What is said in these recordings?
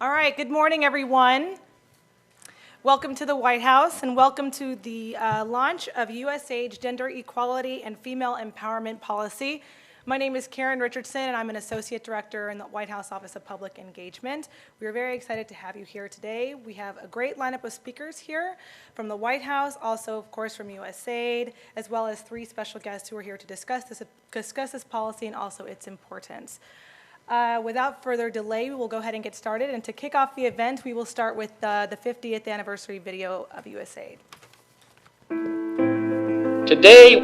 All right, good morning, everyone. Welcome to the White House and welcome to the launch of USAID's Gender Equality and Female Empowerment Policy. My name is Karen Richardson and I'm an Associate Director in the White House Office of Public Engagement. We are very excited to have you here today. We have a great lineup of speakers here from the White House, also of course from USAID, as well as 3 special guests who are here to discuss this policy and also its importance. Without further delay, we will go ahead and get started. And to kick off the event, we will start with the 50th anniversary video of USAID. Today,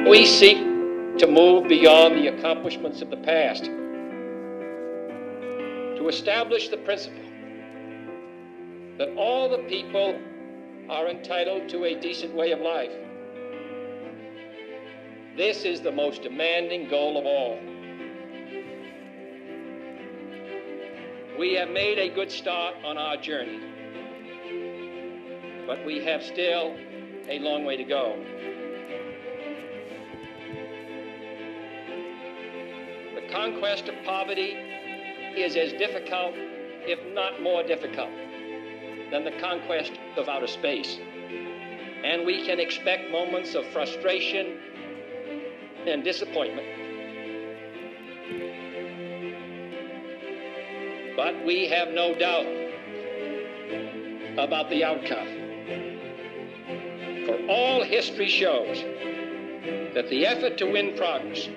we seek to move beyond the accomplishments of the past, to establish the principle that all the people are entitled to a decent way of life. This is the most demanding goal of all. We have made a good start on our journey, but we have still a long way to go. The conquest of poverty is as difficult, if not more difficult, than the conquest of outer space. And we can expect moments of frustration and disappointment. But we have no doubt about the outcome. For all history shows that the effort to win progress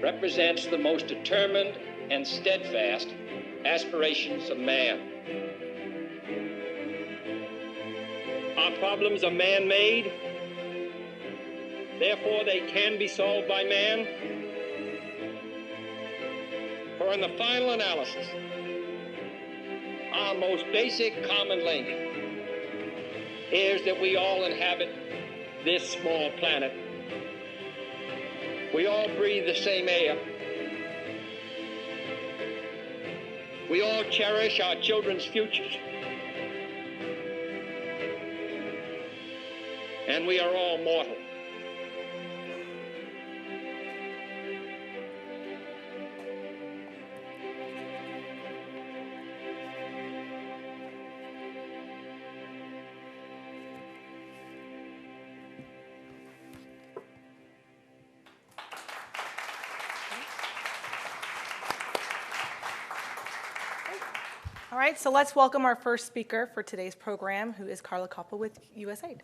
represents the most determined and steadfast aspirations of man. Our problems are man-made, therefore they can be solved by man. For in the final analysis, our most basic common link is that we all inhabit this small planet. We all breathe the same air. We all cherish our children's futures. And we are all mortal. All right, so let's welcome our first speaker for today's program, who is Carla Koppel with USAID.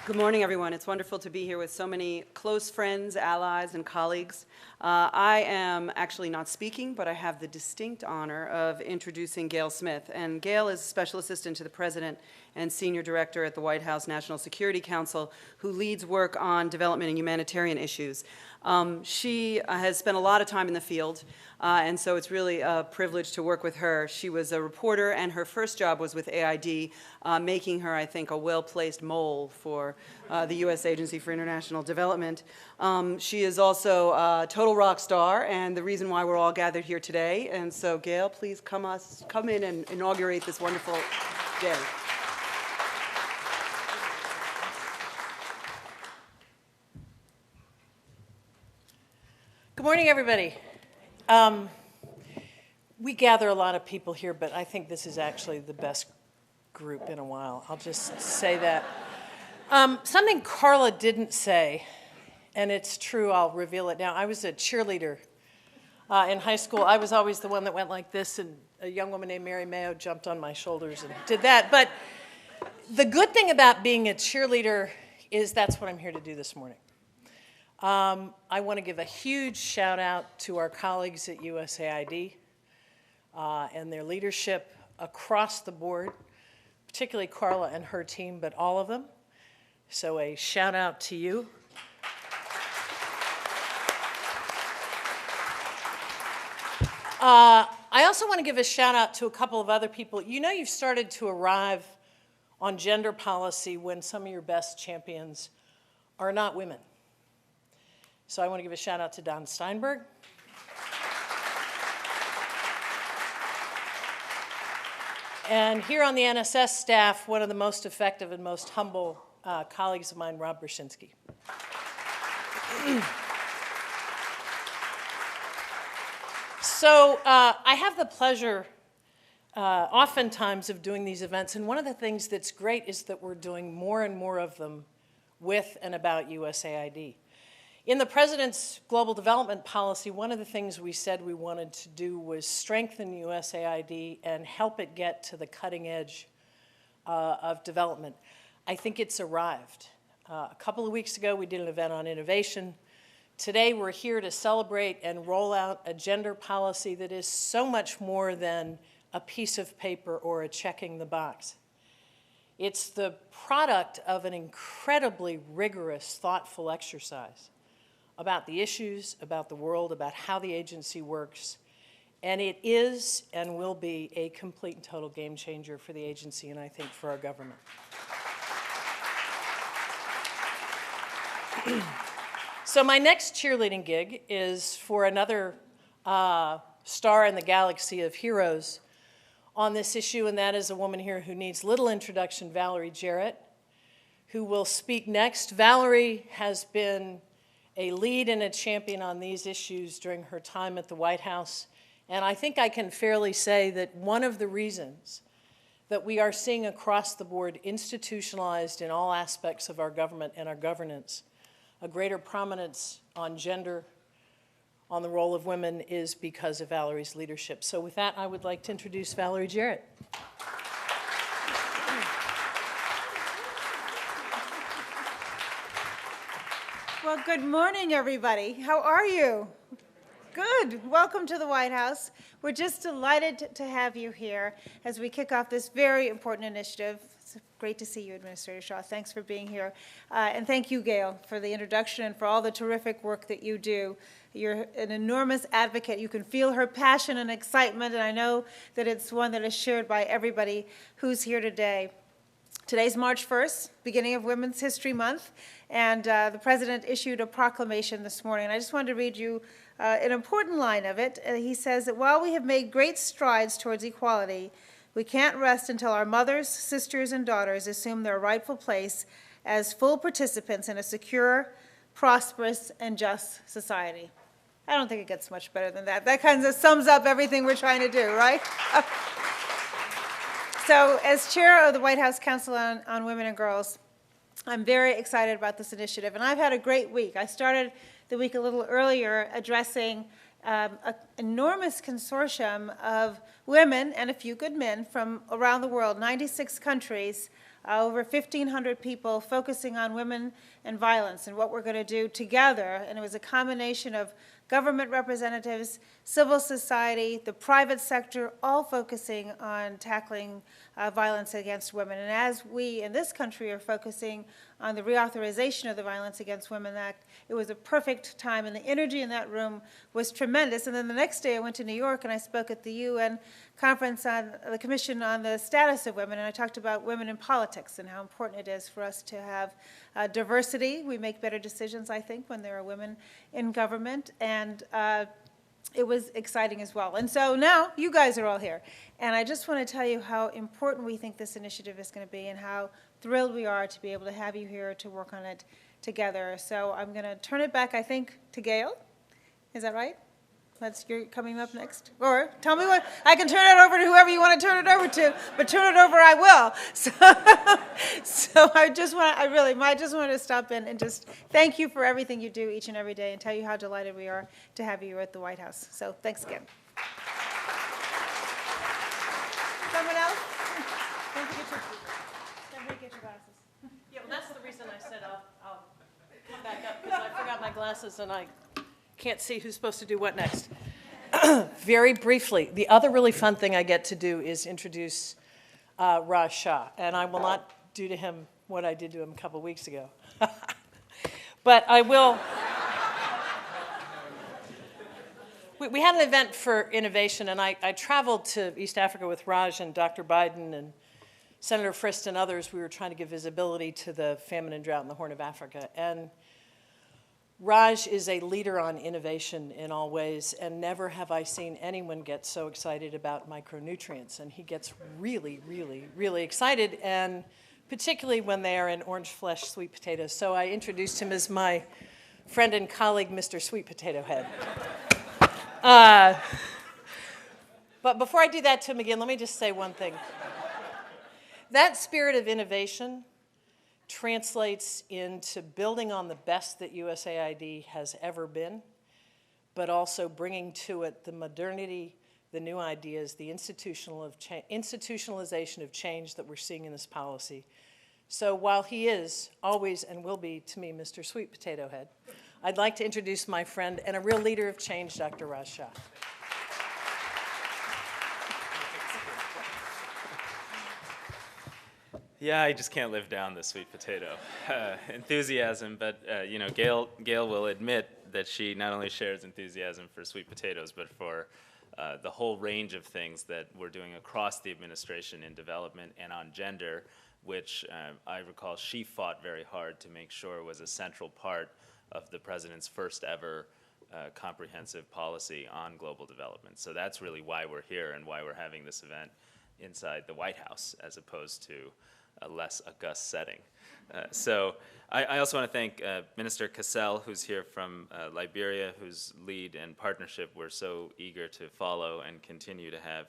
Good morning, everyone. It's wonderful to be here with so many close friends, allies, and colleagues. I am actually not speaking, but I have the distinct honor of introducing Gail Smith. And Gail is Special Assistant to the President and Senior Director at the White House National Security Council, who leads work on development and humanitarian issues. She has spent a lot of time in the field, and so it's really a privilege to work with her. She was a reporter, and her first job was with AID, making her, I think, a well-placed mole for the U.S. Agency for International Development. She is also a total rock star, and the reason why we're all gathered here today. And so, Gail, please come in and inaugurate this wonderful day. Good morning, everybody. We gather a lot of people here, but I think this is actually the best group in a while. I'll just say that. Something Carla didn't say, and it's true, I'll reveal it now. I was a cheerleader in high school. I was always the one that went like this, and a young woman named Mary Mayo jumped on my shoulders and did that. But the good thing about being a cheerleader is that's what I'm here to do this morning. I want to give a huge shout out to our colleagues at USAID and their leadership across the board, particularly Carla and her team, but all of them. So a shout out to you. I also want to give a shout out to a couple of other people. You know, you've started to arrive on gender policy when some of your best champions are not women. So I want to give a shout out to Don Steinberg. And here on the NSS staff, one of the most effective and most humble colleagues of mine, Rob Brzezinski. So I have the pleasure oftentimes of doing these events, and one of the things that's great is that we're doing more and more of them with and about USAID. In the President's Global Development Policy, one of the things we said we wanted to do was strengthen USAID and help it get to the cutting edge of development. I think it's arrived. A couple of weeks ago, we did an event on innovation. Today, we're here to celebrate and roll out a gender policy that is so much more than a piece of paper or a checking the box. It's the product of an incredibly rigorous, thoughtful exercise about the issues, about the world, about how the agency works, and it is and will be a complete and total game changer for the agency and I think for our government. So my next cheerleading gig is for another star in the galaxy of heroes on this issue, and that is a woman here who needs little introduction, Valerie Jarrett, who will speak next. Valerie has been a lead and a champion on these issues during her time at the White House, and I think I can fairly say that one of the reasons that we are seeing across the board, institutionalized in all aspects of our government and our governance, a greater prominence on gender, on the role of women, is because of Valerie's leadership. So with that, I would like to introduce Valerie Jarrett. Well, good morning, everybody. How are you? Good. Welcome to the White House. We're just delighted to have you here as we kick off this very important initiative. It's great to see you, Administrator Shaw. Thanks for being here. And thank you, Gail, for the introduction and for all the terrific work that you do. You're an enormous advocate. You can feel her passion and excitement, and I know that it's one that is shared by everybody who's here today. Today's March 1st, beginning of Women's History Month, and the President issued a proclamation this morning. And I just wanted to read you an important line of it. He says that while we have made great strides towards equality, we can't rest until our mothers, sisters, and daughters assume their rightful place as full participants in a secure, prosperous, and just society. I don't think it gets much better than that. That kind of sums up everything we're trying to do, right? So as chair of the White House Council on Women and Girls, I'm very excited about this initiative, and I've had a great week. I started the week a little earlier addressing an enormous consortium of women and a few good men from around the world, 96 countries, over 1,500 people focusing on women and violence and what we're going to do together. And it was a combination of government representatives, civil society, the private sector, all focusing on tackling violence against women. And as we in this country are focusing on the reauthorization of the Violence Against Women Act, it was a perfect time, and the energy in that room was tremendous. And then the next day I went to New York and I spoke at the UN conference on the Commission on the Status of Women, and I talked about women in politics and how important it is for us to have diversity. We make better decisions, I think, when there are women in government, and it was exciting as well. And so now you guys are all here, and I just want to tell you how important we think this initiative is going to be and how thrilled we are to be able to have you here to work on it together. So I'm going to turn it back, I think, to Gail. Is that right? You're coming up next. Or tell me what, I can turn it over to whoever you want to turn it over to, but turn it over I will. So I just wanted to stop in and just thank you for everything you do each and every day and tell you how delighted we are to have you at the White House. So thanks again. Someone else? Don't forget your glasses. Yeah, well, that's the reason I said I'll come back up, because I forgot my glasses and I can't see who's supposed to do what next. Very briefly, the other really fun thing I get to do is introduce Raj Shah, and I will not do to him what I did to him a couple weeks ago. But I will. We had an event for innovation, and I traveled to East Africa with Raj and Dr. Biden and Senator Frist and others. We were trying to give visibility to the famine and drought in the Horn of Africa. And Raj is a leader on innovation in all ways, and never have I seen anyone get so excited about micronutrients. And he gets really, really, really excited, and particularly when they are in orange flesh sweet potatoes. So I introduced him as my friend and colleague, Mr. Sweet Potato Head. But before I do that to him again, let me just say one thing. That spirit of innovation translates into building on the best that USAID has ever been, but also bringing to it the modernity, the new ideas, the institutionalization of change that we're seeing in this policy. So while he is always and will be, to me, Mr. Sweet Potato Head, I'd like to introduce my friend and a real leader of change, Dr. Raj Shah. Yeah, I just can't live down the sweet potato enthusiasm, but you know, Gail will admit that she not only shares enthusiasm for sweet potatoes, but for the whole range of things that we're doing across the administration in development and on gender, which I recall she fought very hard to make sure was a central part of the president's first ever comprehensive policy on global development. So that's really why we're here and why we're having this event inside the White House as opposed to a less august setting. So I also want to thank Minister Cassell, who's here from Liberia, whose lead and partnership we're so eager to follow and continue to have,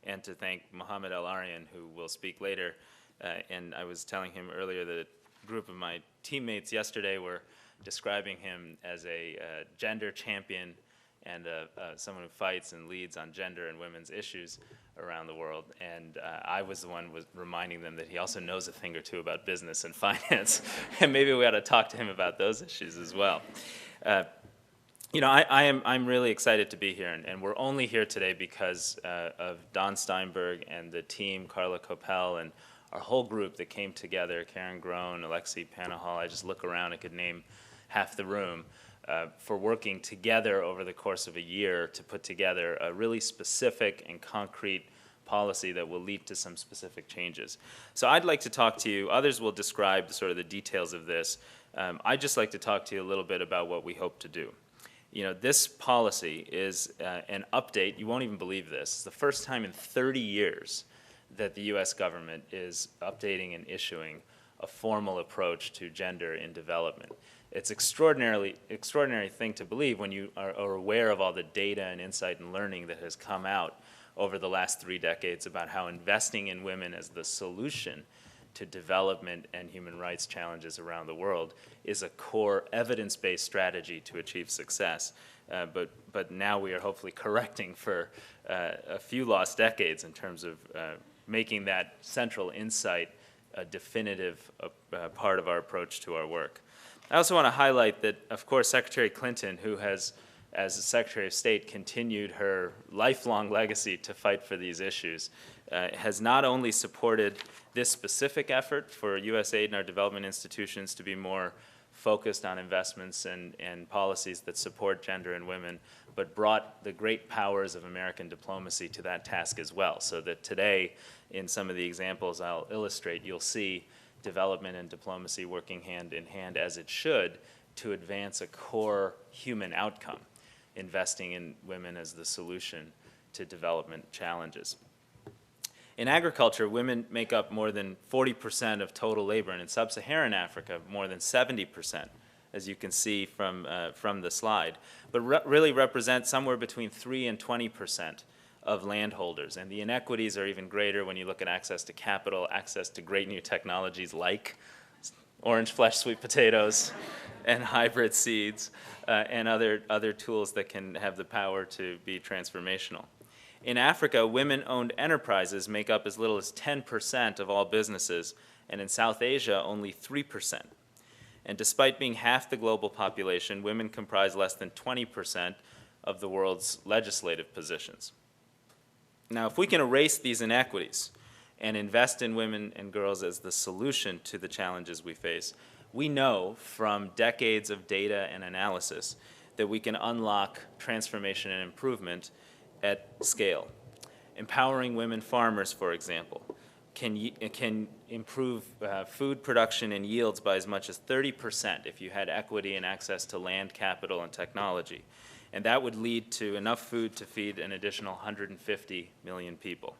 and to thank Mohammed Al-Aryan, who will speak later. And I was telling him earlier that a group of my teammates yesterday were describing him as a gender champion and someone who fights and leads on gender and women's issues around the world. And I was the one reminding them that he also knows a thing or two about business and finance, and maybe we ought to talk to him about those issues as well. You know, I'm really excited to be here, and we're only here today because of Don Steinberg and the team, Carla Coppell, and our whole group that came together, Karen Groen, Alexi Panahal, I just look around, I could name half the room, for working together over the course of a year to put together a really specific and concrete policy that will lead to some specific changes. So I'd like to talk to you, others will describe sort of the details of this. I'd just like to talk to you a little bit about what we hope to do. You know, this policy is an update, you won't even believe this, it's the first time in 30 years that the US government is updating and issuing a formal approach to gender in development. It's extraordinary thing to believe when you are aware of all the data and insight and learning that has come out over the last 3 decades about how investing in women as the solution to development and human rights challenges around the world is a core evidence-based strategy to achieve success. But now we are hopefully correcting for a few lost decades in terms of making that central insight a definitive part of our approach to our work. I also want to highlight that, of course, Secretary Clinton, who has, as Secretary of State, continued her lifelong legacy to fight for these issues, has not only supported this specific effort for USAID and our development institutions to be more focused on investments and policies that support gender and women, but brought the great powers of American diplomacy to that task as well, so that today, in some of the examples I'll illustrate, you'll see development and diplomacy working hand in hand as it should to advance a core human outcome, investing in women as the solution to development challenges. In agriculture, women make up more than 40% of total labor, and in sub-Saharan Africa, more than 70%, as you can see from the slide, but really represent somewhere between 3 and 20% of landholders. And the inequities are even greater when you look at access to capital, access to great new technologies like orange flesh sweet potatoes and hybrid seeds and other tools that can have the power to be transformational. In Africa, women-owned enterprises make up as little as 10% of all businesses, and in South Asia, only 3%. And despite being half the global population, women comprise less than 20% of the world's legislative positions. Now, if we can erase these inequities and invest in women and girls as the solution to the challenges we face, we know from decades of data and analysis that we can unlock transformation and improvement at scale. Empowering women farmers, for example, can improve food production and yields by as much as 30% if you had equity and access to land, capital, and technology. And that would lead to enough food to feed an additional 150 million people.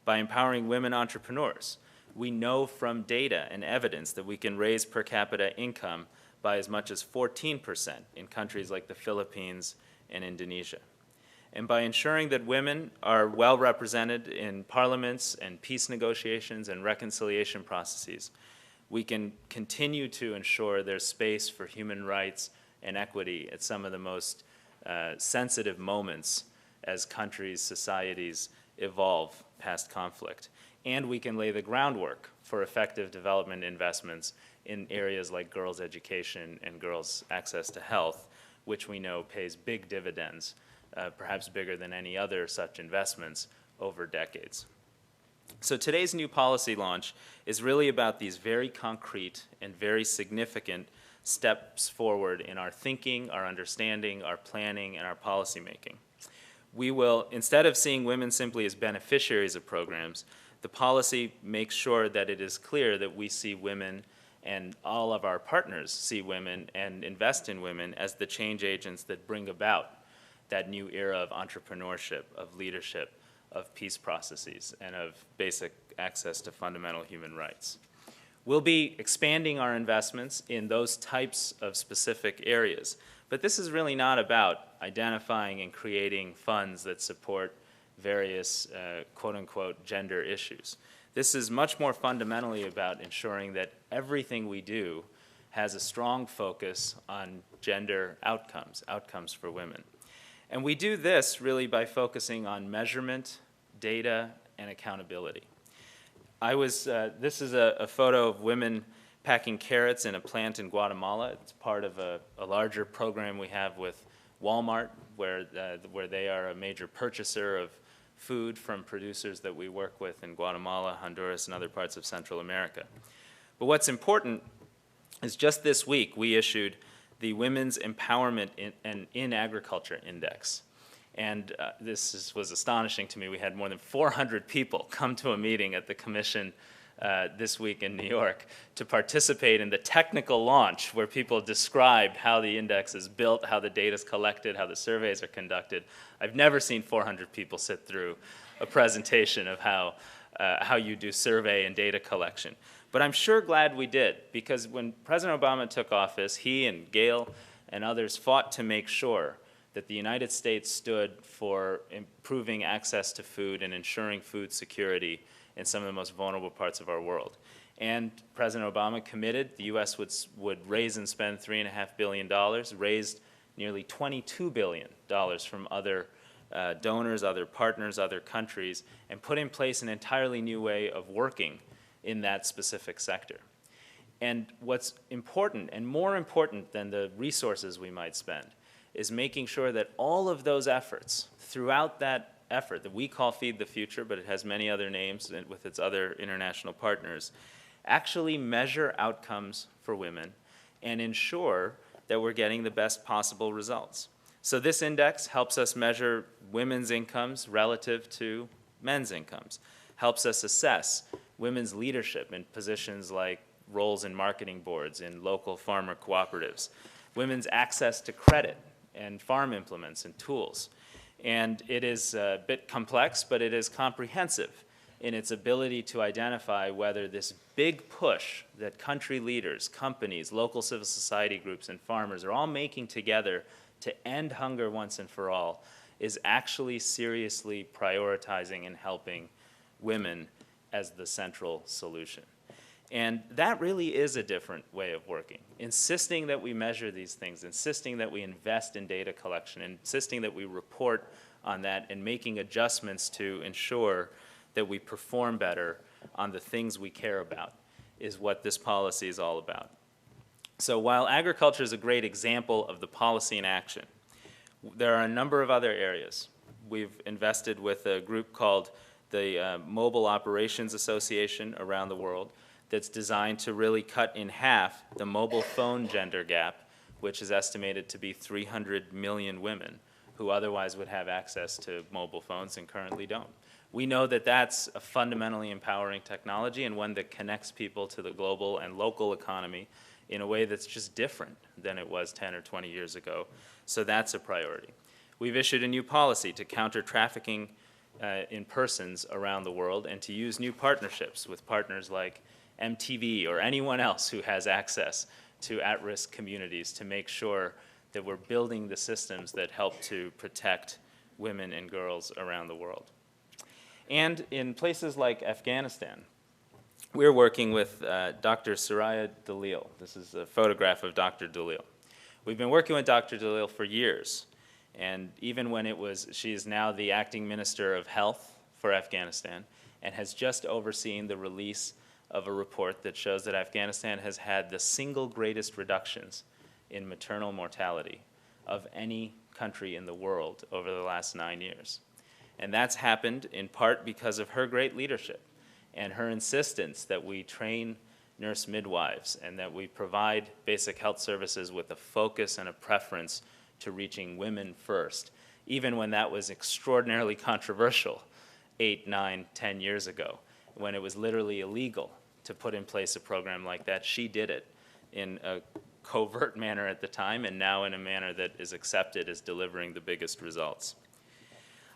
By empowering women entrepreneurs, we know from data and evidence that we can raise per capita income by as much as 14% in countries like the Philippines and Indonesia. And by ensuring that women are well represented in parliaments and peace negotiations and reconciliation processes, we can continue to ensure there's space for human rights and equity at some of the most sensitive moments as countries, societies evolve past conflict. And we can lay the groundwork for effective development investments in areas like girls' education and girls' access to health, which we know pays big dividends, perhaps bigger than any other such investments over decades. So today's new policy launch is really about these very concrete and very significant steps forward in our thinking, our understanding, our planning, and our policymaking. We will, instead of seeing women simply as beneficiaries of programs, the policy makes sure that it is clear that we see women and all of our partners see women and invest in women as the change agents that bring about that new era of entrepreneurship, of leadership, of peace processes, and of basic access to fundamental human rights. We'll be expanding our investments in those types of specific areas, but this is really not about identifying and creating funds that support various quote-unquote gender issues. This is much more fundamentally about ensuring that everything we do has a strong focus on gender outcomes, outcomes for women. And we do this really by focusing on measurement, data, and accountability. This is a photo of women packing carrots in a plant in Guatemala. It's part of a larger program we have with Walmart, where they are a major purchaser of food from producers that we work with in Guatemala, Honduras, and other parts of Central America. But what's important is just this week we issued the Women's Empowerment in Agriculture Index. And this was astonishing to me. We had more than 400 people come to a meeting at the Commission this week in New York to participate in the technical launch where people described how the index is built, how the data is collected, how the surveys are conducted. I've never seen 400 people sit through a presentation of how you do survey and data collection. But I'm sure glad we did, because when President Obama took office, he and Gail and others fought to make sure that the United States stood for improving access to food and ensuring food security in some of the most vulnerable parts of our world. And President Obama committed the U.S. would raise and spend $3.5 billion, raised nearly $22 billion from other donors, other partners, other countries, and put in place an entirely new way of working in that specific sector. And what's important, and more important than the resources we might spend, is making sure that all of those efforts, throughout that effort that we call Feed the Future, but it has many other names with its other international partners, actually measure outcomes for women and ensure that we're getting the best possible results. So this index helps us measure women's incomes relative to men's incomes, helps us assess women's leadership in positions like roles in marketing boards, in local farmer cooperatives, women's access to credit and farm implements and tools. And it is a bit complex, but it is comprehensive in its ability to identify whether this big push that country leaders, companies, local civil society groups, and farmers are all making together to end hunger once and for all is actually seriously prioritizing and helping women as the central solution. And that really is a different way of working, insisting that we measure these things, insisting that we invest in data collection, insisting that we report on that, and making adjustments to ensure that we perform better on the things we care about is what this policy is all about. So while agriculture is a great example of the policy in action, there are a number of other areas. We've invested with a group called the Mobile Operations Association around the world that's designed to really cut in half the mobile phone gender gap, which is estimated to be 300 million women who otherwise would have access to mobile phones and currently don't. We know that that's a fundamentally empowering technology and one that connects people to the global and local economy in a way that's just different than it was 10 or 20 years ago. So that's a priority. We've issued a new policy to counter trafficking in persons around the world and to use new partnerships with partners like MTV or anyone else who has access to at-risk communities to make sure that we're building the systems that help to protect women and girls around the world. And in places like Afghanistan, we're working with Dr. Soraya Dalil. This is a photograph of Dr. Dalil. We've been working with Dr. Dalil for years, and even when she is now the acting Minister of Health for Afghanistan, and has just overseen the release of a report that shows that Afghanistan has had the single greatest reductions in maternal mortality of any country in the world over the last 9 years. And that's happened in part because of her great leadership and her insistence that we train nurse midwives and that we provide basic health services with a focus and a preference to reaching women first, even when that was extraordinarily controversial 8, 9, 10 years ago, when it was literally illegal to put in place a program like that. She did it in a covert manner at the time, and now in a manner that is accepted as delivering the biggest results.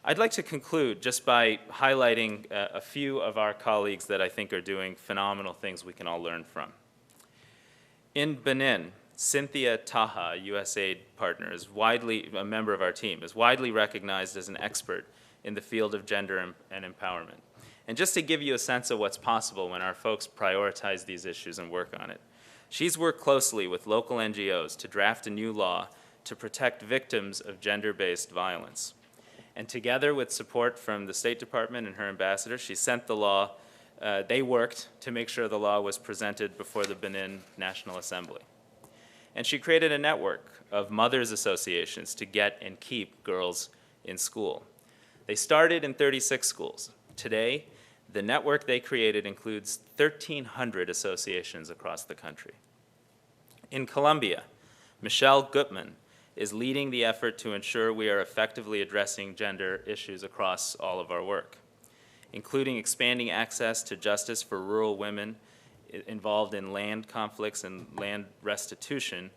I'd like to conclude just by highlighting a few of our colleagues that I think are doing phenomenal things we can all learn from. In Benin, Cynthia Taha, a USAID partner, is a member of our team, is widely recognized as an expert in the field of gender and empowerment. And just to give you a sense of what's possible when our folks prioritize these issues and work on it, she's worked closely with local NGOs to draft a new law to protect victims of gender-based violence. And together with support from the State Department and her ambassador, she sent the law, they worked to make sure the law was presented before the Benin National Assembly. And she created a network of mothers' associations to get and keep girls in school. They started in 36 schools. Today, the network they created includes 1,300 associations across the country. In Colombia, Michelle Gutman is leading the effort to ensure we are effectively addressing gender issues across all of our work, including expanding access to justice for rural women involved in land conflicts and land restitution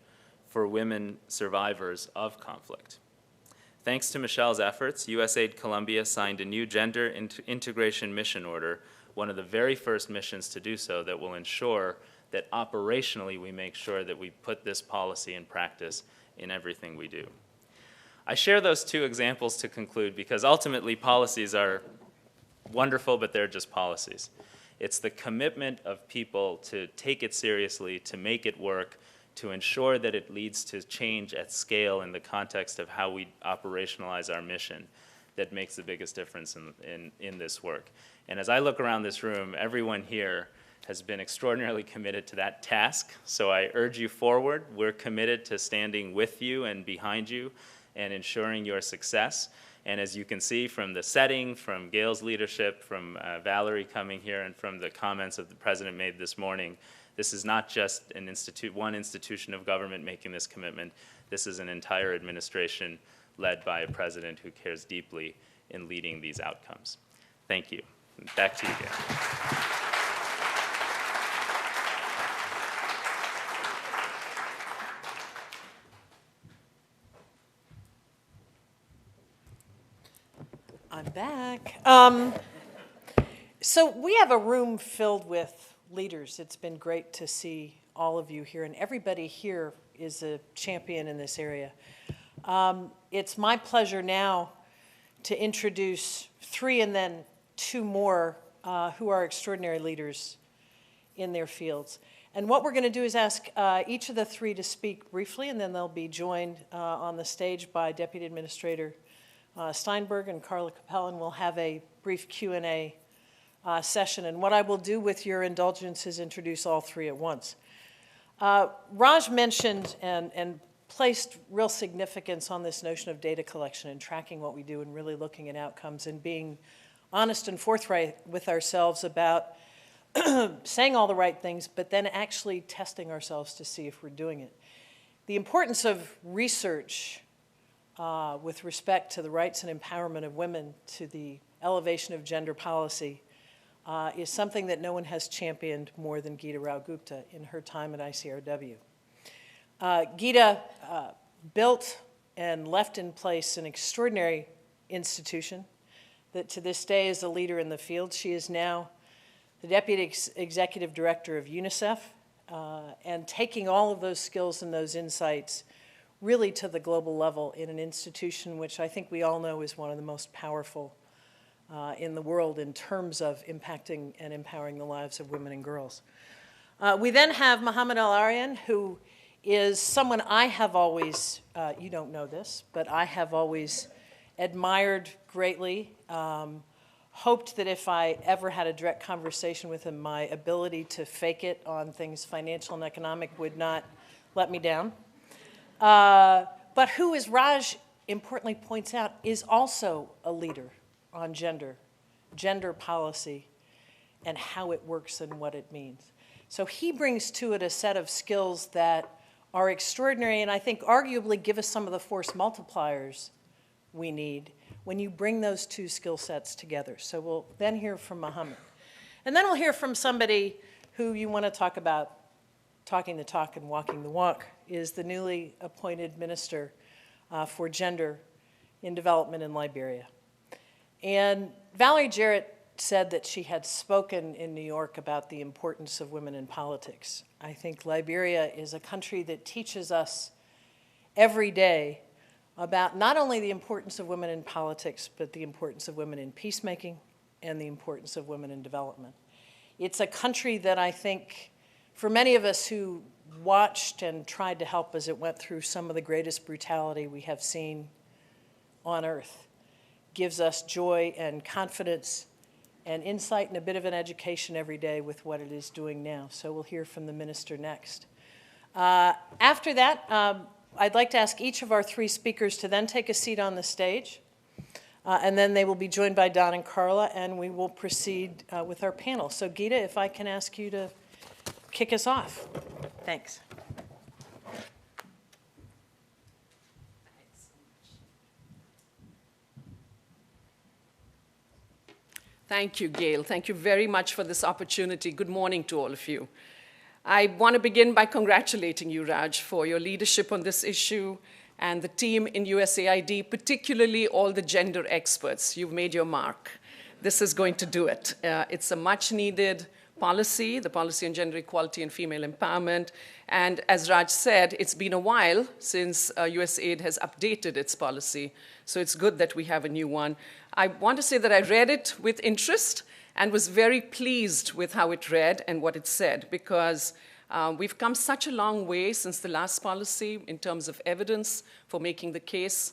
for women survivors of conflict. Thanks to Michelle's efforts, USAID Colombia signed a new gender integration mission order, one of the very first missions to do so, that will ensure that operationally we make sure that we put this policy in practice in everything we do. I share those two examples to conclude because ultimately policies are wonderful, but they're just policies. It's the commitment of people to take it seriously, to make it work, to ensure that it leads to change at scale in the context of how we operationalize our mission that makes the biggest difference in this work. And as I look around this room, everyone here has been extraordinarily committed to that task. So I urge you forward. We're committed to standing with you and behind you and ensuring your success. And as you can see from the setting, from Gail's leadership, from Valerie coming here, and from the comments that the President made this morning, this is not just one institution of government making this commitment. This is an entire administration led by a President who cares deeply in leading these outcomes. Thank you. Back to you, Gail. I'm back. So we have a room filled with leaders. It's been great to see all of you here, and everybody here is a champion in this area. It's my pleasure now to introduce 3 and then 2 more who are extraordinary leaders in their fields. And what we're going to do is ask each of the 3 to speak briefly, and then they'll be joined on the stage by Deputy Administrator Steinberg and Carla Capellan. Will have a brief Q&A session. And what I will do with your indulgence is introduce all 3 at once. Raj mentioned and placed real significance on this notion of data collection and tracking what we do and really looking at outcomes and being honest and forthright with ourselves about saying all the right things, but then actually testing ourselves to see if we're doing it. The importance of research with respect to the rights and empowerment of women, to the elevation of gender policy, is something that no one has championed more than Geeta Rao Gupta in her time at ICRW. Geeta built and left in place an extraordinary institution that to this day is a leader in the field. She is now the Deputy Executive Director of UNICEF, and taking all of those skills and those insights really to the global level in an institution which I think we all know is one of the most powerful in the world in terms of impacting and empowering the lives of women and girls. We then have Mohammed Al-Aryan, who is someone I have always, you don't know this, but I have always admired greatly, hoped that if I ever had a direct conversation with him, my ability to fake it on things financial and economic would not let me down. But who, as Raj importantly points out, is also a leader on gender policy, and how it works and what it means. So he brings to it a set of skills that are extraordinary and I think arguably give us some of the force multipliers we need when you bring those two skill sets together. So we'll then hear from Mohammed. And then we'll hear from somebody who you want to talk about talking the talk and walking the walk, is the newly appointed Minister for Gender in Development in Liberia. And Valerie Jarrett said that she had spoken in New York about the importance of women in politics. I think Liberia is a country that teaches us every day about not only the importance of women in politics, but the importance of women in peacemaking and the importance of women in development. It's a country that I think, for many of us who watched and tried to help as it went through some of the greatest brutality we have seen on earth, gives us joy and confidence and insight and a bit of an education every day with what it is doing now. So we'll hear from the minister next. After that, I'd like to ask each of our three speakers to then take a seat on the stage, and then they will be joined by Don and Carla, and we will proceed with our panel. So Gita, if I can ask you to kick us off. Thanks. Thank you, Gail. Thank you very much for this opportunity. Good morning to all of you. I want to begin by congratulating you, Raj, for your leadership on this issue and the team in USAID, particularly all the gender experts. You've made your mark. This is going to do it. It's a much-needed policy, the policy on gender equality and female empowerment. And as Raj said, it's been a while since USAID has updated its policy. So it's good that we have a new one. I want to say that I read it with interest and was very pleased with how it read and what it said, because we've come such a long way since the last policy in terms of evidence for making the case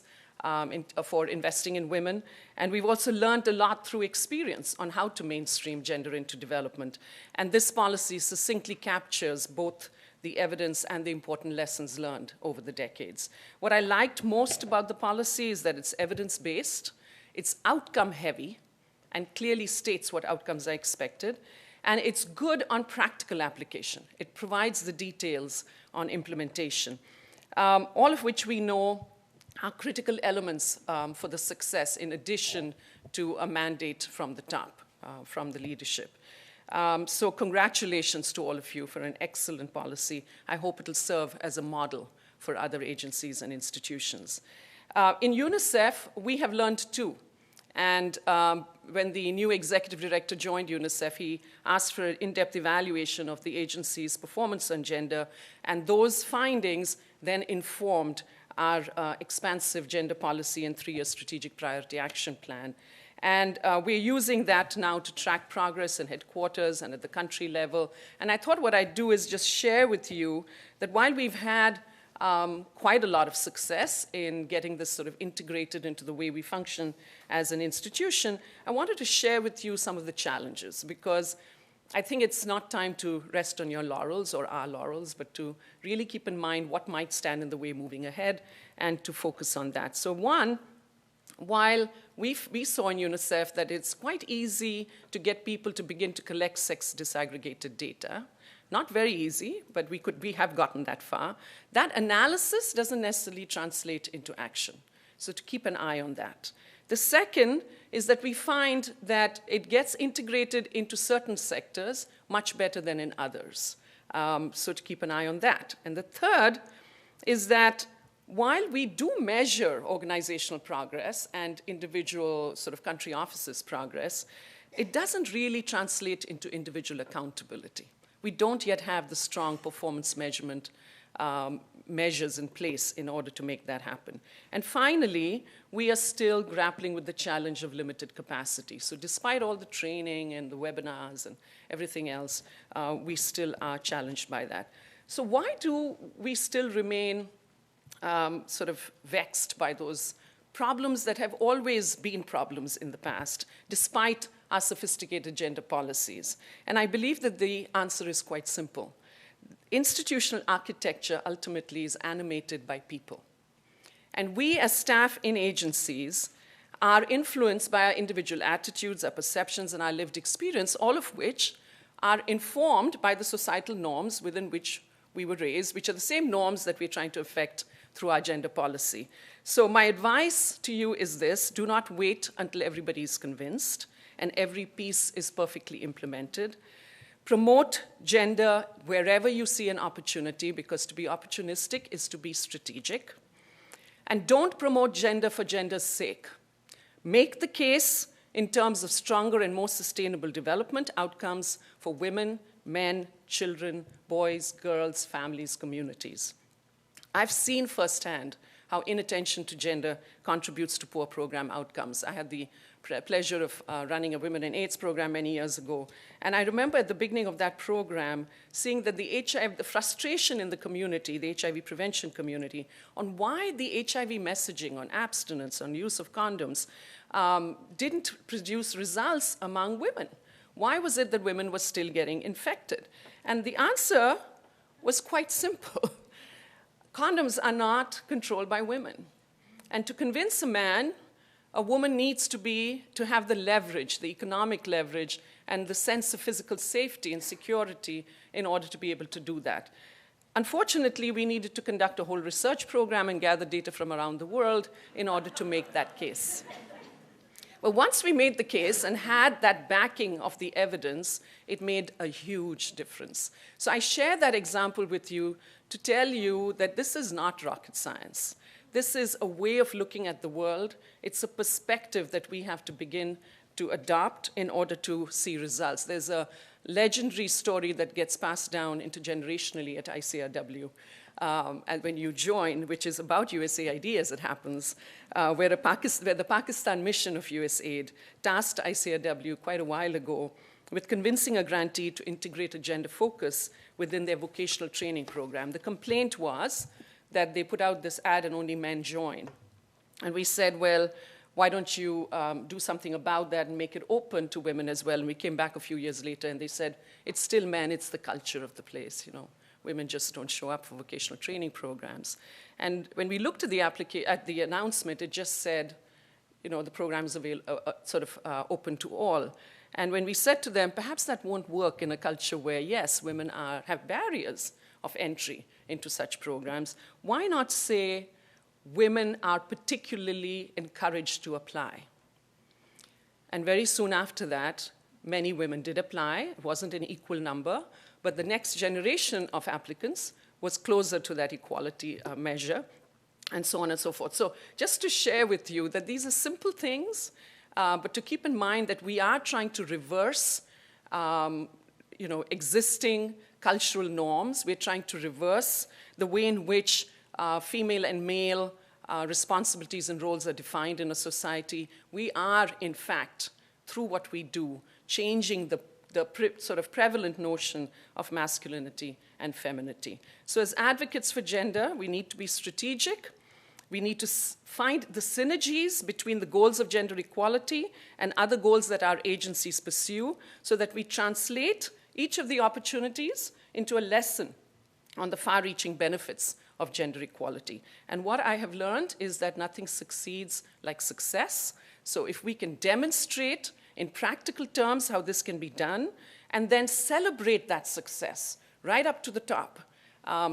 for investing in women. And we've also learned a lot through experience on how to mainstream gender into development. And this policy succinctly captures both the evidence and the important lessons learned over the decades. What I liked most about the policy is that it's evidence-based, it's outcome-heavy, and clearly states what outcomes are expected, and it's good on practical application. It provides the details on implementation, all of which we know are critical elements for the success in addition to a mandate from the top, from the leadership. So congratulations to all of you for an excellent policy. I hope it'll serve as a model for other agencies and institutions. In UNICEF, we have learned too. And when the new executive director joined UNICEF, he asked for an in-depth evaluation of the agency's performance on gender, and those findings then informed our expansive gender policy and 3-year strategic priority action plan. And we're using that now to track progress in headquarters and at the country level. And I thought what I'd do is just share with you that while we've had quite a lot of success in getting this sort of integrated into the way we function as an institution, I wanted to share with you some of the challenges, because I think it's not time to rest on your laurels or our laurels, but to really keep in mind what might stand in the way moving ahead and to focus on that. So one, while we saw in UNICEF that it's quite easy to get people to begin to collect sex disaggregated data, not very easy, but we have gotten that far. That analysis doesn't necessarily translate into action. So to keep an eye on that. The second is that we find that it gets integrated into certain sectors much better than in others. So to keep an eye on that. And the third is that while we do measure organizational progress and individual sort of country offices' progress, it doesn't really translate into individual accountability. We don't yet have the strong performance measurement measures in place in order to make that happen. And finally, we are still grappling with the challenge of limited capacity. So despite all the training and the webinars and everything else, we still are challenged by that. So why do we still remain sort of vexed by those problems that have always been problems in the past, despite our sophisticated gender policies? And I believe that the answer is quite simple. Institutional architecture ultimately is animated by people. And we as staff in agencies are influenced by our individual attitudes, our perceptions, and our lived experience, all of which are informed by the societal norms within which we were raised, which are the same norms that we're trying to affect through our gender policy. So my advice to you is this: do not wait until everybody is convinced and every piece is perfectly implemented. Promote gender wherever you see an opportunity, because to be opportunistic is to be strategic. And don't promote gender for gender's sake. Make the case in terms of stronger and more sustainable development outcomes for women, men, children, boys, girls, families, communities. I've seen firsthand how inattention to gender contributes to poor program outcomes. I had the pleasure of running a Women in AIDS program many years ago. And I remember at the beginning of that program seeing that the frustration in the community, the HIV prevention community, on why the HIV messaging on abstinence, on use of condoms, didn't produce results among women. Why was it that women were still getting infected? And the answer was quite simple. Condoms are not controlled by women. And to convince a man, a woman needs to have the leverage, the economic leverage, and the sense of physical safety and security in order to be able to do that. Unfortunately, we needed to conduct a whole research program and gather data from around the world in order to make that case. But once we made the case and had that backing of the evidence, it made a huge difference. So I share that example with you to tell you that this is not rocket science. This is a way of looking at the world. It's a perspective that we have to begin to adopt in order to see results. There's a legendary story that gets passed down intergenerationally at ICRW. And when you join, which is about USAID as it happens, where the Pakistan mission of USAID tasked ICRW quite a while ago with convincing a grantee to integrate a gender focus within their vocational training program. The complaint was that they put out this ad and only men join. And we said, well, why don't you do something about that and make it open to women as well? And we came back a few years later and they said, it's still men, it's the culture of the place, you know. Women just don't show up for vocational training programs. And when we looked at the announcement, it just said, you know, the program is open to all. And when we said to them, perhaps that won't work in a culture where, yes, women have barriers of entry into such programs, why not say women are particularly encouraged to apply? And very soon after that, many women did apply. It wasn't an equal number, but the next generation of applicants was closer to that equality measure, and so on and so forth. So just to share with you that these are simple things, but to keep in mind that we are trying to reverse existing cultural norms. We're trying to reverse the way in which female and male responsibilities and roles are defined in a society. We are, in fact, through what we do, changing the sort of prevalent notion of masculinity and femininity. So as advocates for gender, we need to be strategic. We need to find the synergies between the goals of gender equality and other goals that our agencies pursue so that we translate each of the opportunities into a lesson on the far-reaching benefits of gender equality. And what I have learned is that nothing succeeds like success. So if we can demonstrate in practical terms how this can be done, and then celebrate that success right up to the top,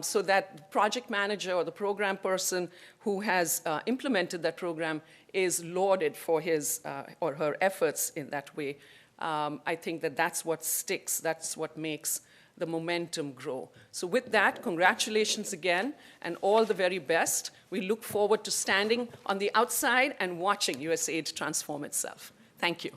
so that the project manager or the program person who has implemented that program is lauded for his or her efforts in that way. I think that that's what sticks, that's what makes the momentum grow. So with that, congratulations again, and all the very best. We look forward to standing on the outside and watching USAID transform itself. Thank you.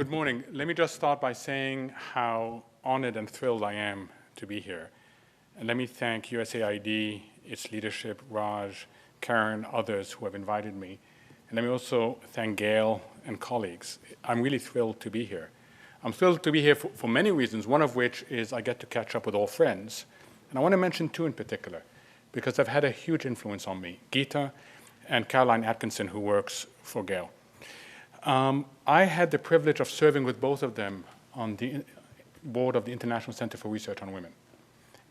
Good morning. Let me just start by saying how honored and thrilled I am to be here. And let me thank USAID, its leadership, Raj, Karen, others who have invited me. And let me also thank Gail and colleagues. I'm really thrilled to be here. I'm thrilled to be here for many reasons, one of which is I get to catch up with old friends. And I want to mention two in particular, because they've had a huge influence on me, Geeta and Caroline Atkinson, who works for Gail. I had the privilege of serving with both of them on the board of the International Center for Research on Women.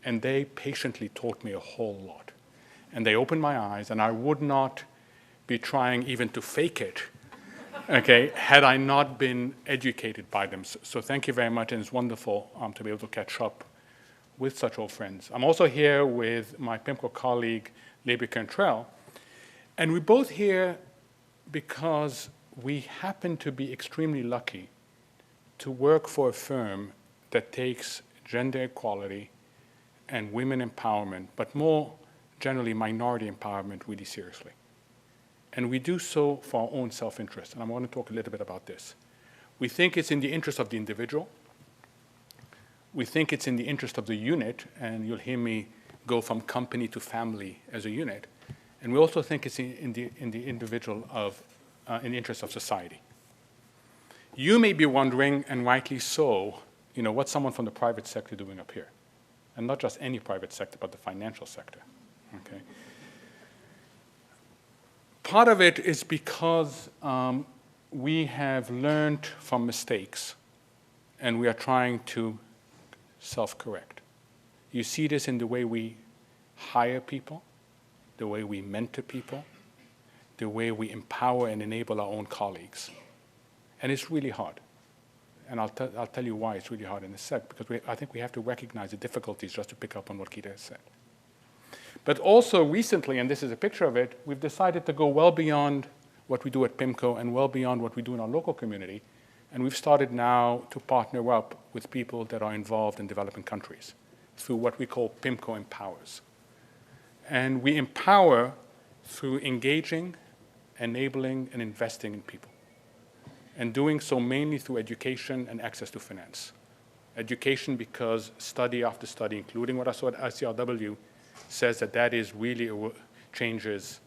And they patiently taught me a whole lot. And they opened my eyes, and I would not be trying even to fake it, okay, had I not been educated by them. So thank you very much, and it's wonderful to be able to catch up with such old friends. I'm also here with my PIMCO colleague, Libby Cantrell, and we're both here because we happen to be extremely lucky to work for a firm that takes gender equality and women empowerment, but more generally minority empowerment, really seriously. And we do so for our own self-interest, and I want to talk a little bit about this. We think it's in the interest of the individual. We think it's in the interest of the unit, and you'll hear me go from company to family as a unit. And we also think it's in the individual in the interest of society. You may be wondering, and rightly so, what's someone from the private sector doing up here? And not just any private sector, but the financial sector. Okay. Part of it is because we have learned from mistakes, and we are trying to self-correct. You see this in the way we hire people, the way we mentor people, the way we empower and enable our own colleagues. And it's really hard. And I'll tell you why it's really hard in a sec, because I think we have to recognize the difficulties just to pick up on what Geeta has said. But also recently, and this is a picture of it, we've decided to go well beyond what we do at PIMCO and well beyond what we do in our local community. And we've started now to partner up with people that are involved in developing countries through what we call PIMCO Empowers. And we empower through engaging, enabling, and investing in people. And doing so mainly through education and access to finance. Education because study after study, including what I saw at ICRW, says that is really changes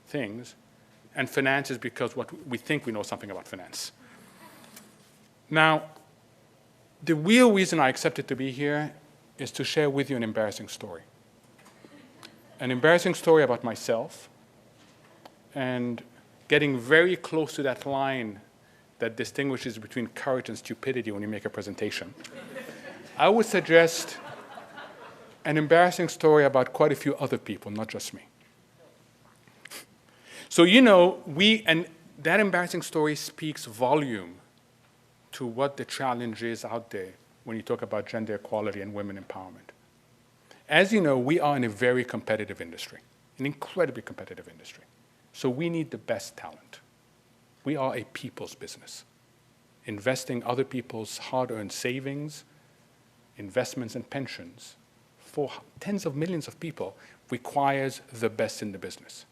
things. And finance is because we think we know something about finance. Now, the real reason I accepted to be here is to share with you an embarrassing story. An embarrassing story about myself, and getting very close to that line that distinguishes between courage and stupidity when you make a presentation. I would suggest an embarrassing story about quite a few other people, not just me. So and that embarrassing story speaks volume to what the challenge is out there when you talk about gender equality and women empowerment. As you know, we are in a very competitive industry, an incredibly competitive industry. So we need the best talent. We are a people's business. Investing other people's hard-earned savings, investments, and pensions for tens of millions of people requires the best in the business.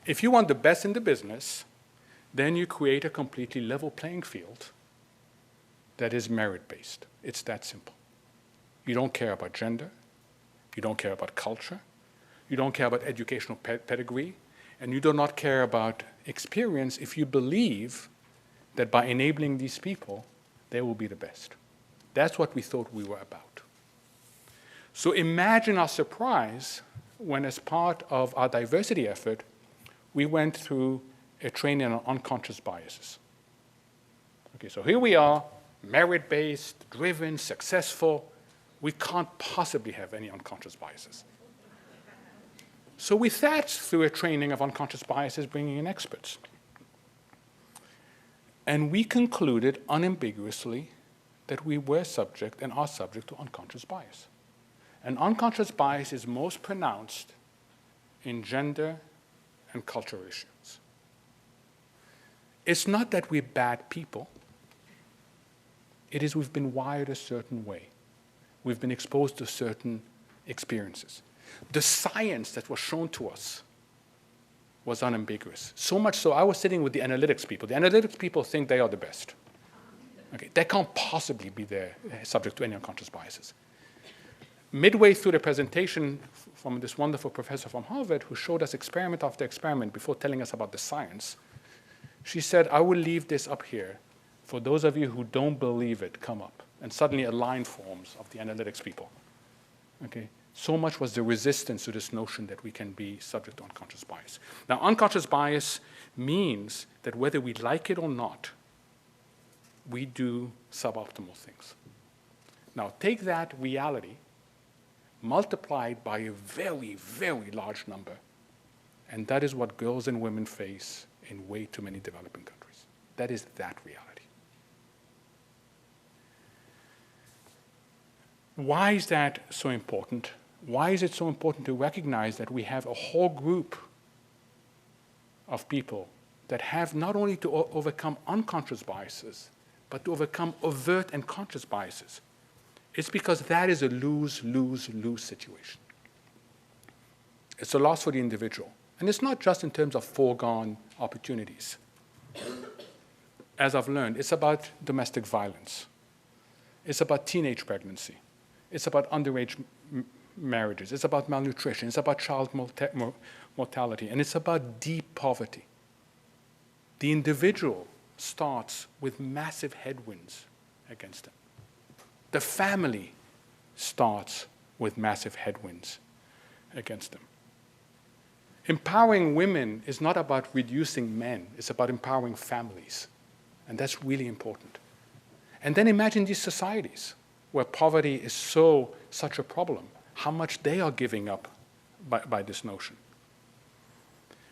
If you want the best in the business, then you create a completely level playing field that is merit-based. It's that simple. You don't care about gender. You don't care about culture. You don't care about educational pedigree. And you do not care about experience if you believe that by enabling these people, they will be the best. That's what we thought we were about. So imagine our surprise when, as part of our diversity effort, we went through a training on unconscious biases. Okay, so here we are, merit-based, driven, successful. We can't possibly have any unconscious biases. So we sat through a training of unconscious biases, bringing in experts. And we concluded unambiguously that we were subject and are subject to unconscious bias. And unconscious bias is most pronounced in gender and cultural issues. It's not that we're bad people. It is we've been wired a certain way. We've been exposed to certain experiences. The science that was shown to us was unambiguous. So much so, I was sitting with the analytics people. The analytics people think they are the best. Okay, they can't possibly be there subject to any unconscious biases. Midway through the presentation from this wonderful professor from Harvard who showed us experiment after experiment before telling us about the science, she said, I will leave this up here. For those of you who don't believe it, come up. And suddenly a line forms of the analytics people. Okay? So much was the resistance to this notion that we can be subject to unconscious bias. Now, unconscious bias means that whether we like it or not, we do suboptimal things. Now, take that reality, multiply it by a very, very large number, and that is what girls and women face in way too many developing countries. That is that reality. Why is that so important? Why is it so important to recognize that we have a whole group of people that have not only to overcome unconscious biases, but to overcome overt and conscious biases? It's because that is a lose-lose-lose situation. It's a loss for the individual. And it's not just in terms of foregone opportunities. As I've learned, it's about domestic violence. It's about teenage pregnancy. It's about underage marriages. It's about malnutrition. It's about child mortality. And it's about deep poverty. The individual starts with massive headwinds against them. The family starts with massive headwinds against them. Empowering women is not about reducing men. It's about empowering families. And that's really important. And then imagine these societies where poverty is such a problem, how much they are giving up by this notion.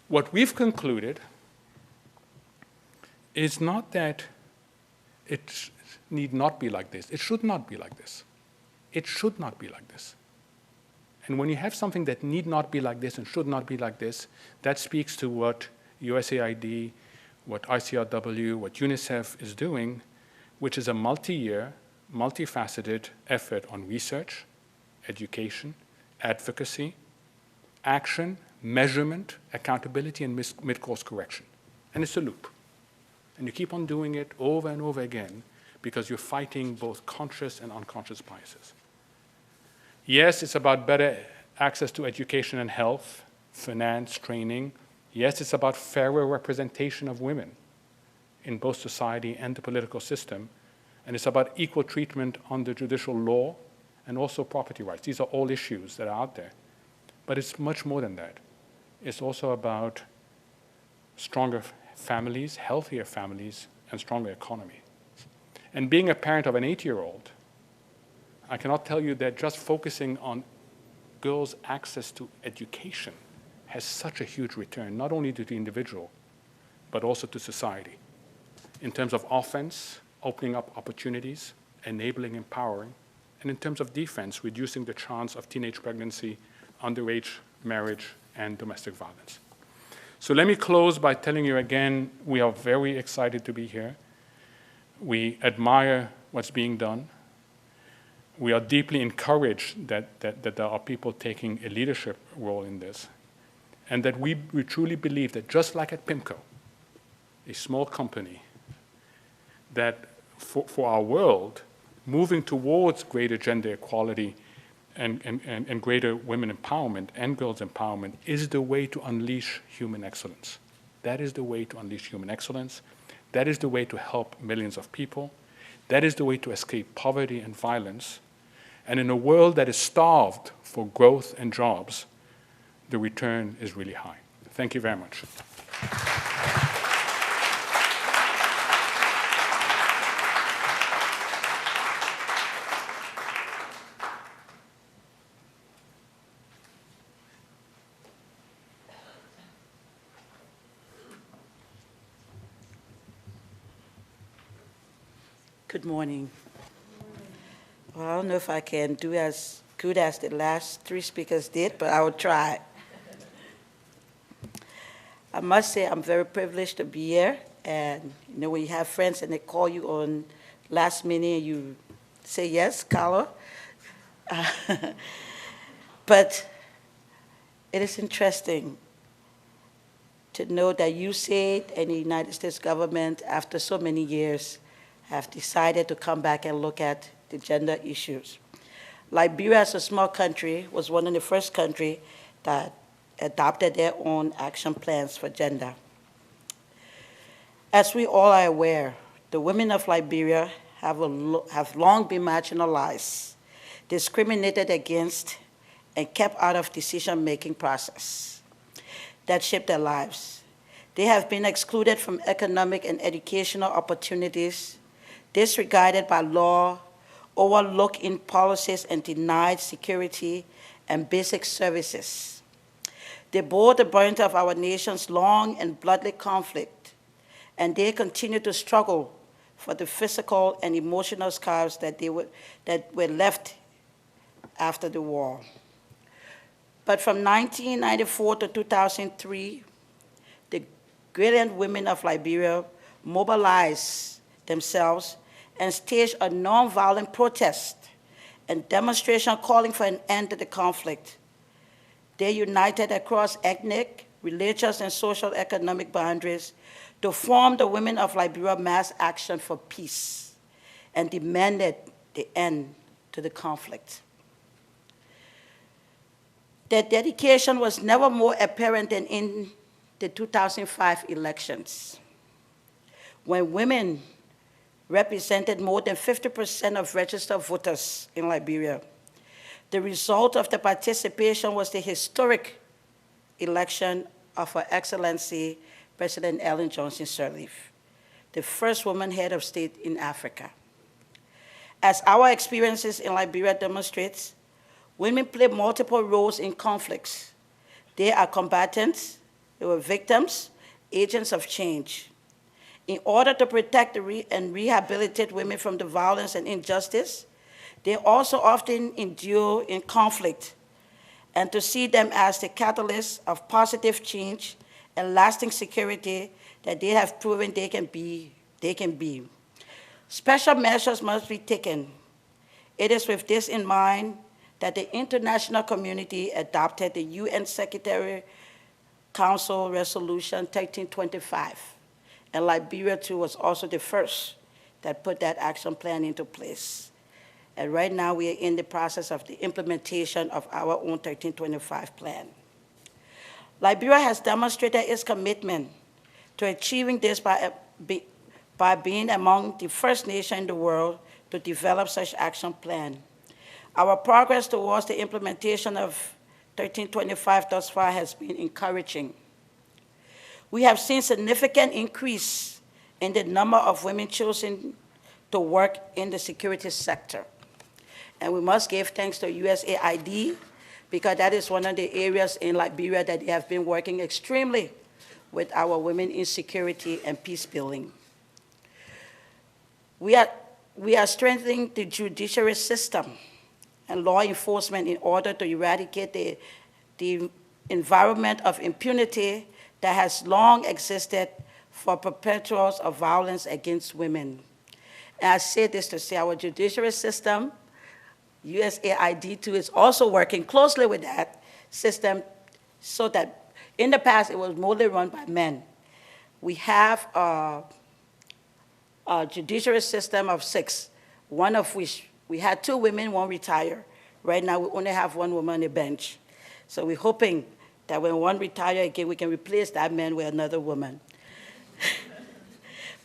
What we've concluded is not that it need not be like this. It should not be like this. It should not be like this. And when you have something that need not be like this and should not be like this, that speaks to what USAID, what ICRW, what UNICEF is doing, which is a multi-year, multifaceted effort on research, education, advocacy, action, measurement, accountability, and mid-course correction. And it's a loop. And you keep on doing it over and over again because you're fighting both conscious and unconscious biases. Yes, it's about better access to education and health, finance, training. Yes, it's about fairer representation of women in both society and the political system. And it's about equal treatment under judicial law and also property rights. These are all issues that are out there. But it's much more than that. It's also about stronger families, healthier families, and stronger economy. And being a parent of an 8-year-old, I cannot tell you that just focusing on girls' access to education has such a huge return, not only to the individual, but also to society. In terms of offense, opening up opportunities, enabling, empowering, and in terms of defense, reducing the chance of teenage pregnancy, underage marriage, and domestic violence. So let me close by telling you again, we are very excited to be here. We admire what's being done. We are deeply encouraged that there are people taking a leadership role in this, and that we truly believe that just like at PIMCO, a small company, that for our world, moving towards greater gender equality and greater women empowerment and girls' empowerment is the way to unleash human excellence. That is the way to unleash human excellence. That is the way to help millions of people. That is the way to escape poverty and violence. And in a world that is starved for growth and jobs, the return is really high. Thank you very much. Good morning. Well, I don't know if I can do as good as the last three speakers did, but I will try. I must say I'm very privileged to be here. And you know, when you have friends and they call you on last minute, you say yes, Carla. But it is interesting to know that USAID and the United States government, after so many years, have decided to come back and look at the gender issues. Liberia, as a small country, was one of the first countries that adopted their own action plans for gender. As we all are aware, the women of Liberia have long been marginalized, discriminated against, and kept out of decision-making process that shaped their lives. They have been excluded from economic and educational opportunities, disregarded by law, overlooked in policies, and denied security and basic services. They bore the brunt of our nation's long and bloody conflict, and they continue to struggle for the physical and emotional scars that were left after the war. But from 1994 to 2003, the brilliant women of Liberia mobilized themselves and staged a nonviolent protest and demonstration calling for an end to the conflict. They united across ethnic, religious, and social economic boundaries to form the Women of Liberia Mass Action for Peace and demanded the end to the conflict. Their dedication was never more apparent than in the 2005 elections, when women represented more than 50% of registered voters in Liberia. The result of the participation was the historic election of Her Excellency President Ellen Johnson Sirleaf, the first woman head of state in Africa. As our experiences in Liberia demonstrates, women play multiple roles in conflicts. They are combatants, they were victims, agents of change. In order to protect and rehabilitate women from the violence and injustice, they also often endure in conflict, and to see them as the catalyst of positive change and lasting security that they have proven they can be. Special measures must be taken. It is with this in mind that the international community adopted the UN Secretary Council Resolution 1325, and Liberia too was also the first that put that action plan into place. And right now we are in the process of the implementation of our own 1325 plan. Liberia has demonstrated its commitment to achieving this by being among the first nation in the world to develop such action plan. Our progress towards the implementation of 1325 thus far has been encouraging. We have seen significant increase in the number of women choosing to work in the security sector. And we must give thanks to USAID, because that is one of the areas in Liberia that they have been working extremely with our women in security and peace building. We are strengthening the judiciary system and law enforcement in order to eradicate the environment of impunity that has long existed for perpetrators of violence against women. And I say this to say our judiciary system, USAID too, is also working closely with that system, so that in the past it was mostly run by men. We have a judiciary system of 6, one of which we had 2 women, 1 retired. Right now we only have 1 woman on the bench. So we're hoping that when 1 retires again, we can replace that man with another woman.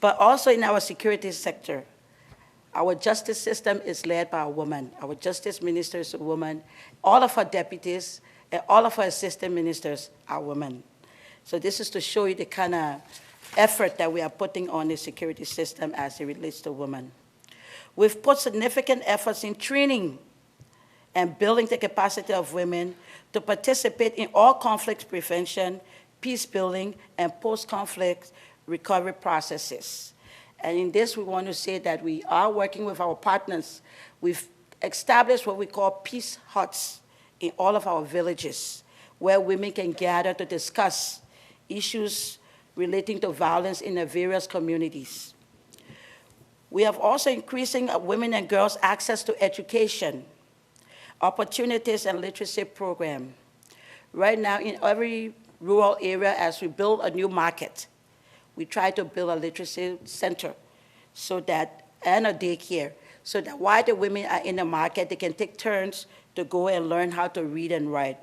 But also in our security sector, our justice system is led by a woman. Our justice minister is a woman. All of our deputies and all of our assistant ministers are women. So this is to show you the kind of effort that we are putting on the security system as it relates to women. We've put significant efforts in training and building the capacity of women to participate in all conflict prevention, peace building, and post-conflict recovery processes. And in this, we want to say that we are working with our partners. We've established what we call peace huts in all of our villages, where women can gather to discuss issues relating to violence in the various communities. We have also increasing women and girls' access to education, opportunities, and literacy program. Right now, in every rural area as we build a new market. We try to build a literacy center so that, and a daycare, so that while the women are in the market, they can take turns to go and learn how to read and write.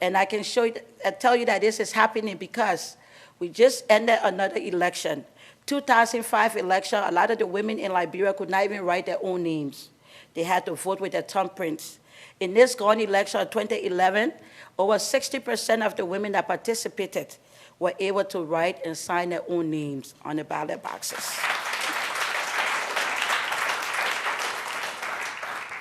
And I can show you, tell you that this is happening because we just ended another election. 2005 election, a lot of the women in Liberia could not even write their own names. They had to vote with their thumbprints. In this gone election of 2011, over 60% of the women that participated were able to write and sign their own names on the ballot boxes.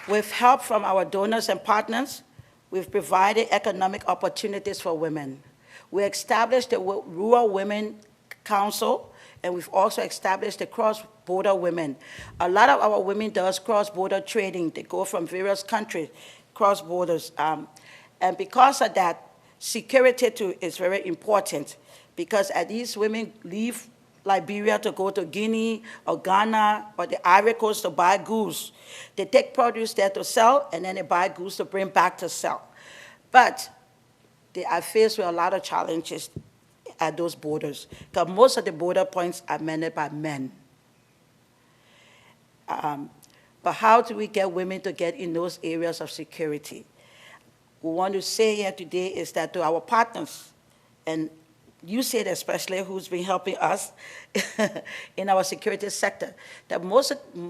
With help from our donors and partners, we've provided economic opportunities for women. We established the Rural Women Council, and we've also established the cross-border women. A lot of our women does cross-border trading. They go from various countries, cross borders. And because of that, security too is very important, because as these women leave Liberia to go to Guinea or Ghana or the Ivory Coast to buy goods, they take produce there to sell, and then they buy goods to bring back to sell. But they are faced with a lot of challenges at those borders, because most of the border points are manned by men. But how do we get women to get in those areas of security? We want to say here today is that to our partners, and USAID especially, who's been helping us in our security sector, that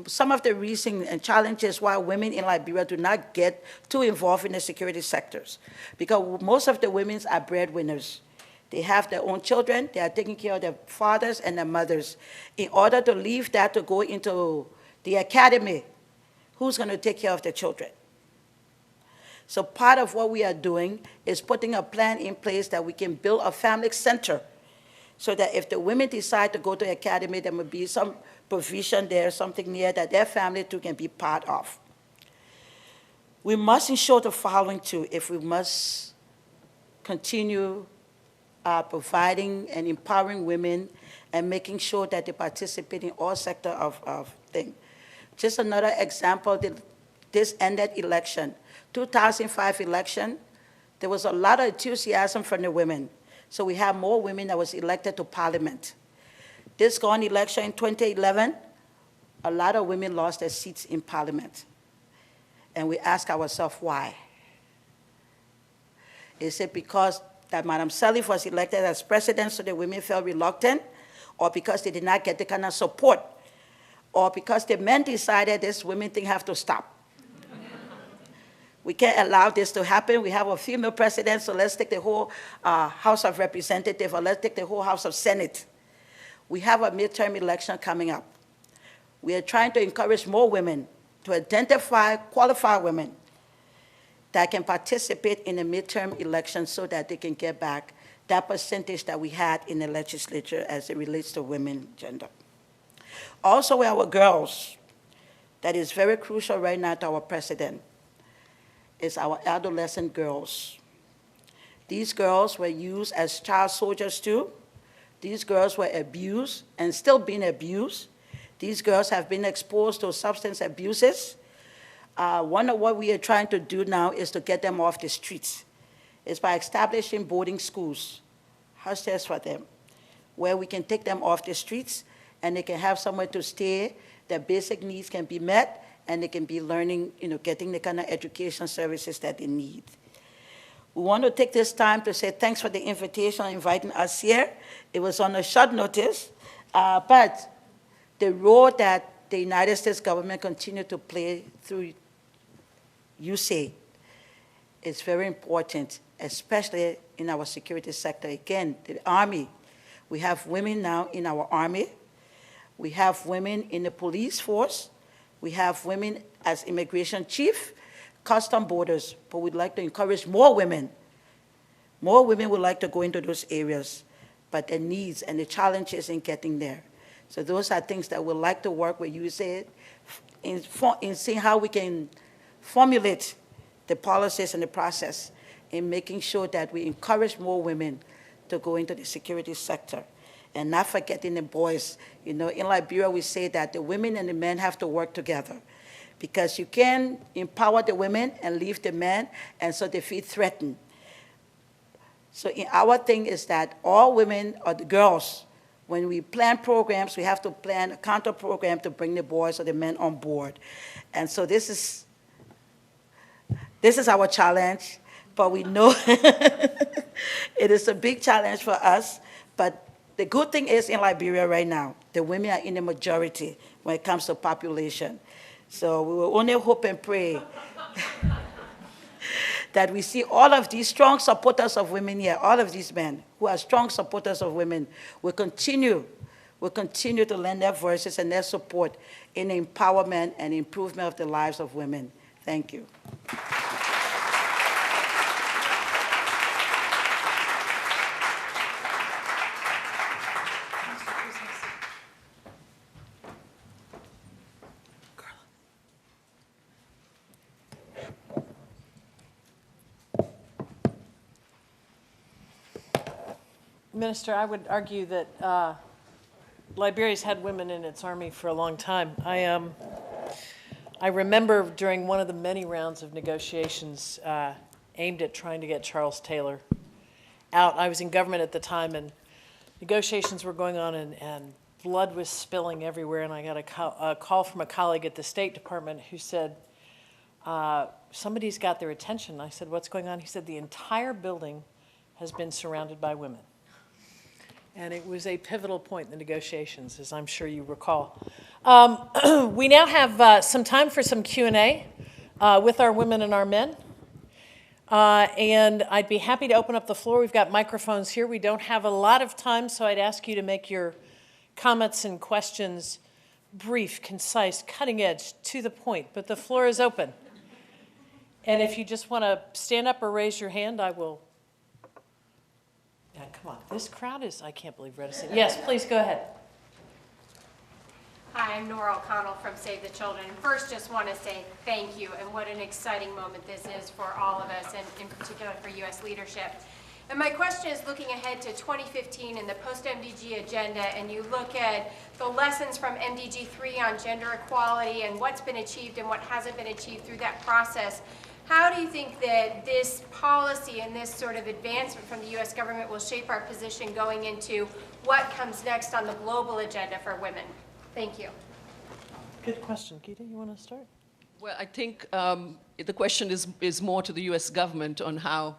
some of the reasons and challenges why women in Liberia do not get too involved in the security sectors, because most of the women are breadwinners. They have their own children, they are taking care of their fathers and their mothers. In order to leave that to go into the academy, who's going to take care of the children? So part of what we are doing is putting a plan in place that we can build a family center, so that if the women decide to go to the academy, there will be some provision there, something near that their family too can be part of. We must ensure the following too, if we must continue providing and empowering women and making sure that they participate in all sectors of things. Just another example, this ended election. 2005 election, there was a lot of enthusiasm from the women. So we have more women that was elected to parliament. This gone election in 2011, a lot of women lost their seats in parliament. And we ask ourselves why. Is it because that Madam Sirleaf was elected as president so the women felt reluctant, or because they did not get the kind of support, or because the men decided this women thing have to stop? We can't allow this to happen. We have a female president, so let's take the whole House of Representatives, or let's take the whole House of Senate. We have a midterm election coming up. We are trying to encourage more women to identify qualified women that can participate in the midterm election so that they can get back that percentage that we had in the legislature as it relates to women gender. Also, with our girls, that is very crucial right now to our president, is our adolescent girls. These girls were used as child soldiers too. These girls were abused and still being abused. These girls have been exposed to substance abuses. One of what we are trying to do now is to get them off the streets. It's by establishing boarding schools, hostels for them, where we can take them off the streets and they can have somewhere to stay, their basic needs can be met, and they can be learning, getting the kind of education services that they need. We want to take this time to say thanks for the invitation, inviting us here. It was on a short notice, but the role that the United States government continue to play through USAID is very important, especially in our security sector. Again, the Army. We have women now in our Army. We have women in the police force. We have women as immigration chief, custom borders, but we'd like to encourage more women. More women would like to go into those areas, but the needs and the challenges in getting there. So those are things that we'd like to work with USAID in seeing how we can formulate the policies and the process in making sure that we encourage more women to go into the security sector. And not forgetting the boys. In Liberia, we say that the women and the men have to work together, because you can empower the women and leave the men, and so they feel threatened. So our thing is that all women or the girls, when we plan programs, we have to plan a counter program to bring the boys or the men on board. And so this is our challenge, but we know it is a big challenge for us. But the good thing is in Liberia right now, the women are in the majority when it comes to population. So we will only hope and pray that we see all of these strong supporters of women here, all of these men who are strong supporters of women, will continue to lend their voices and their support in the empowerment and improvement of the lives of women. Thank you. Minister, I would argue that Liberia's had women in its army for a long time. I remember during one of the many rounds of negotiations aimed at trying to get Charles Taylor out. I was in government at the time, and negotiations were going on, and blood was spilling everywhere, and I got a call from a colleague at the State Department who said, somebody's got their attention. I said, what's going on? He said, the entire building has been surrounded by women. And it was a pivotal point in the negotiations, as I'm sure you recall. We now have some time for some Q&A with our women and our men. And I'd be happy to open up the floor. We've got microphones here. We don't have a lot of time, so I'd ask you to make your comments and questions brief, concise, cutting edge, to the point. But the floor is open. And if you just want to stand up or raise your hand, I will. Yeah, come on. This crowd is, I can't believe reticent. Yes, please go ahead. Hi, I'm Nora O'Connell from Save the Children. First, just want to say thank you, and what an exciting moment this is for all of us, and in particular for U.S. leadership. And my question is looking ahead to 2015 and the post-MDG agenda, and you look at the lessons from MDG 3 on gender equality and what's been achieved and what hasn't been achieved through that process. How do you think that this policy and this sort of advancement from the U.S. government will shape our position going into what comes next on the global agenda for women? Thank you. Good question. Gita, you want to start? Well, I think the question is more to the U.S. government on how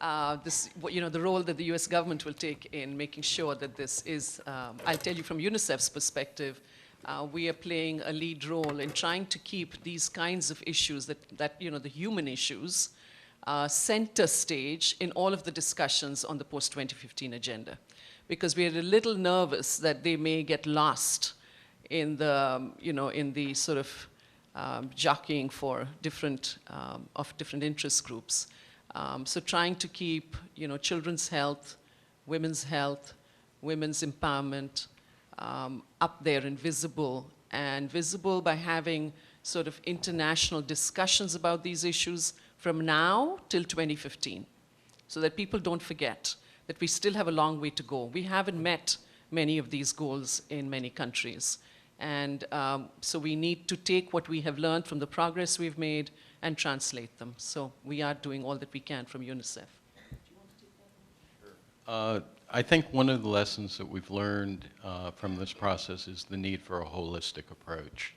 the role that the U.S. government will take in making sure that this is, I'll tell you from UNICEF's perspective, we are playing a lead role in trying to keep these kinds of issues, the human issues, center stage in all of the discussions on the post-2015 agenda. Because we are a little nervous that they may get lost in the sort of jockeying for different interest groups. So trying to keep, children's health, women's empowerment, up there and visible by having sort of international discussions about these issues from now till 2015, so that people don't forget that we still have a long way to go. We haven't met many of these goals in many countries. And so we need to take what we have learned from the progress we've made and translate them. So we are doing all that we can from UNICEF. I think one of the lessons that we've learned from this process is the need for a holistic approach.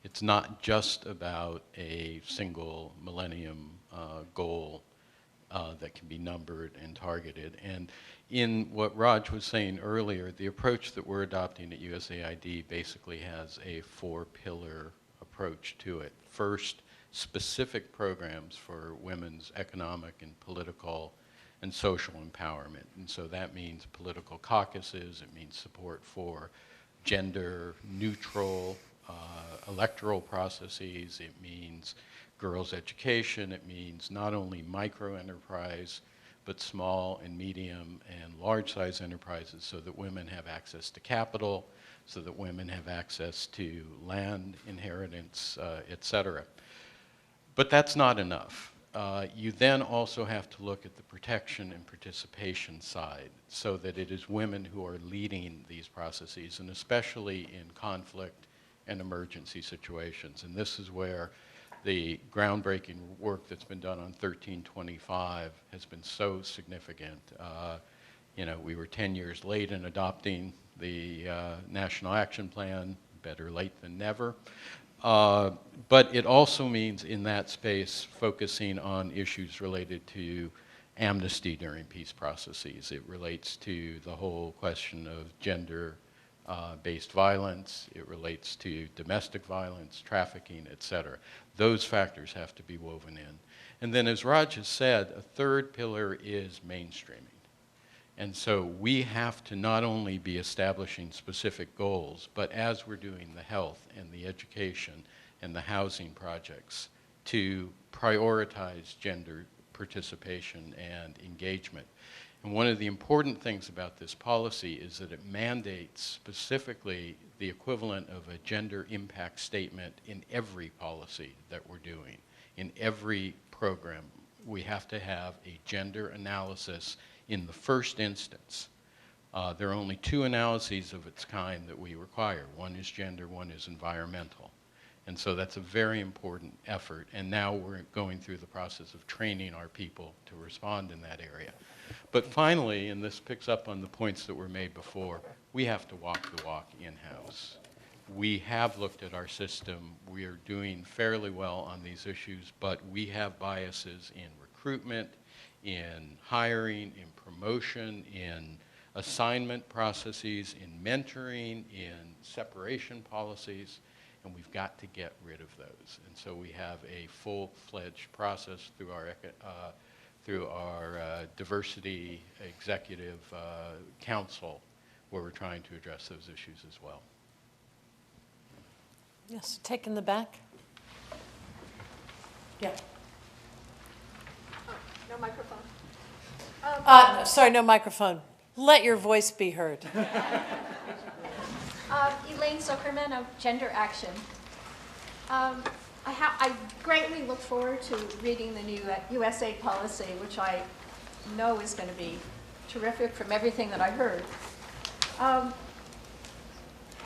It's not just about a single millennium goal that can be numbered and targeted. And in what Raj was saying earlier, the approach that we're adopting at USAID basically has a 4-pillar approach to it. First, specific programs for women's economic and political and social empowerment. And so that means political caucuses, it means support for gender neutral electoral processes, it means girls' education, it means not only micro-enterprise, but small and medium and large-size enterprises, so that women have access to capital, so that women have access to land, inheritance, et cetera. But that's not enough. You then also have to look at the protection and participation side, so that it is women who are leading these processes, and especially in conflict and emergency situations. And this is where The groundbreaking work that's been done on 1325 has been so significant. We were 10 years late in adopting the National Action Plan, better late than never. But it also means in that space focusing on issues related to amnesty during peace processes. It relates to the whole question of gender-based violence. It relates to domestic violence, trafficking, et cetera. Those factors have to be woven in. And then, as Raj has said, a third pillar is mainstreaming. And so we have to not only be establishing specific goals, but as we're doing the health and the education and the housing projects, to prioritize gender participation and engagement. And one of the important things about this policy is that it mandates specifically the equivalent of a gender impact statement in every policy that we're doing. In every program, we have to have a gender analysis in the first instance. There are only two analyses of its kind that we require. One is gender, one is environmental. And so that's a very important effort. And now we're going through the process of training our people to respond in that area. But finally, and this picks up on the points that were made before, we have to walk the walk in-house. We have looked at our system. We are doing fairly well on these issues, but we have biases in recruitment, in hiring, in promotion, in assignment processes, in mentoring, in separation policies, and we've got to get rid of those. And so we have a full-fledged process through our diversity executive council where we're trying to address those issues as well. Yes, take in the back. Yeah. No microphone. Sorry, no microphone. Let your voice be heard. Elaine Zuckerman of Gender Action. I greatly look forward to reading the new USAID policy, which I know is going to be terrific from everything that I heard.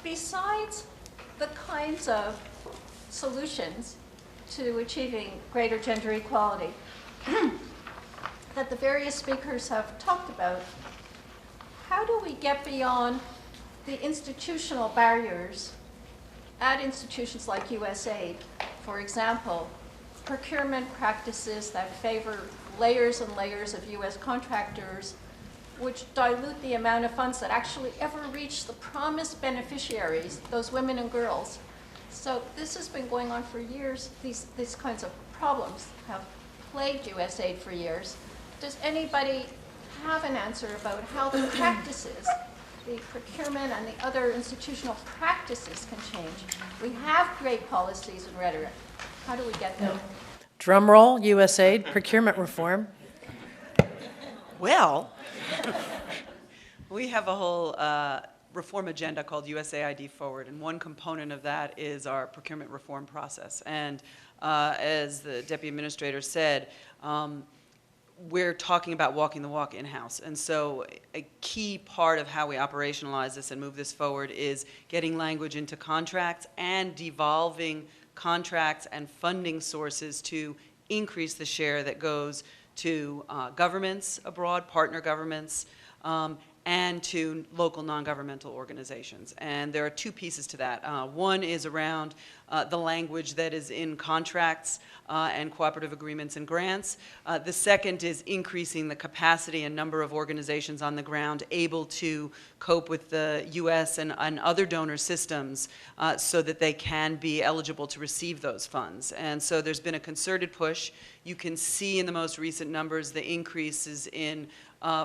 Besides the kinds of solutions to achieving greater gender equality that the various speakers have talked about, how do we get beyond the institutional barriers at institutions like USAID? For example, procurement practices that favor layers and layers of US contractors, which dilute the amount of funds that actually ever reach the promised beneficiaries, those women and girls. So this has been going on for years. These kinds of problems have plagued USAID for years. Does anybody have an answer about how the practices, the procurement and the other institutional practices can change? We have great policies and rhetoric. How do we get them? Drum roll, USAID, procurement reform. Well, we have a whole reform agenda called USAID Forward, and one component of that is our procurement reform process. And as the Deputy Administrator said, we're talking about walking the walk in-house. And so a key part of how we operationalize this and move this forward is getting language into contracts and devolving contracts and funding sources to increase the share that goes to governments abroad, partner governments, and to local non-governmental organizations. And there are two pieces to that. One is around the language that is in contracts and cooperative agreements and grants. The second is increasing the capacity and number of organizations on the ground able to cope with the US and other donor systems so that they can be eligible to receive those funds. And so there's been a concerted push. You can see in the most recent numbers the increases in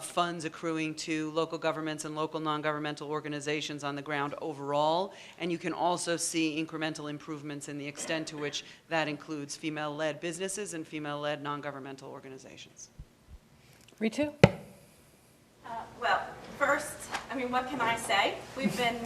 funds accruing to local governments and local non-governmental organizations on the ground overall. And you can also see incremental improvements in the extent to which that includes female-led businesses and female-led non-governmental organizations. Ritu? Well, first, I mean, what can I say? We've been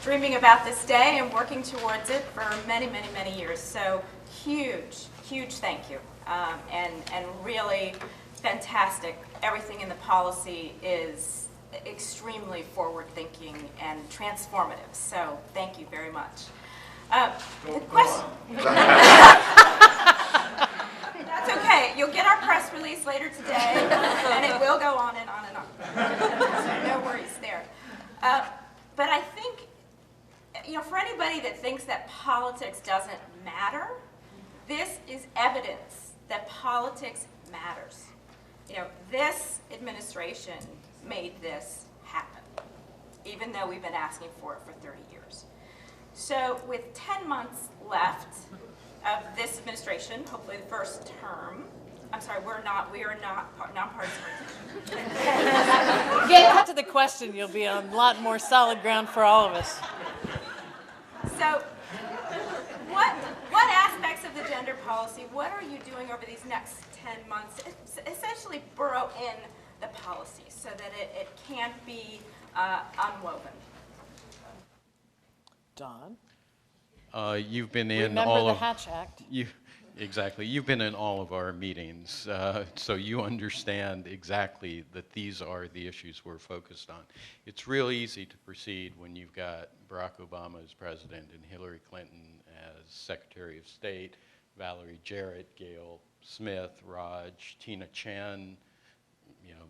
dreaming about this day and working towards it for many, many, many years. So huge, huge thank you. And really fantastic. Everything in the policy is extremely forward-thinking and transformative. So thank you very much. The question. politics doesn't matter. This is evidence that politics matters. You know, this administration made this happen, even though we've been asking for it for 30 years. So with 10 months left of this administration, hopefully the first term, I'm sorry, we are not nonpartisan. Get cut to the question, you'll be on a lot more solid ground for all of us. So what aspects of the gender policy, what are you doing over these next 10 months? Essentially burrow in the policy so that it can't be unwoven. Don? You've been in Remember all the of Hatch Act. Exactly. You've been in all of our meetings, so you understand exactly that these are the issues we're focused on. It's real easy to proceed when you've got Barack Obama as president and Hillary Clinton as Secretary of State, Valerie Jarrett, Gail Smith, Raj, Tina Chen,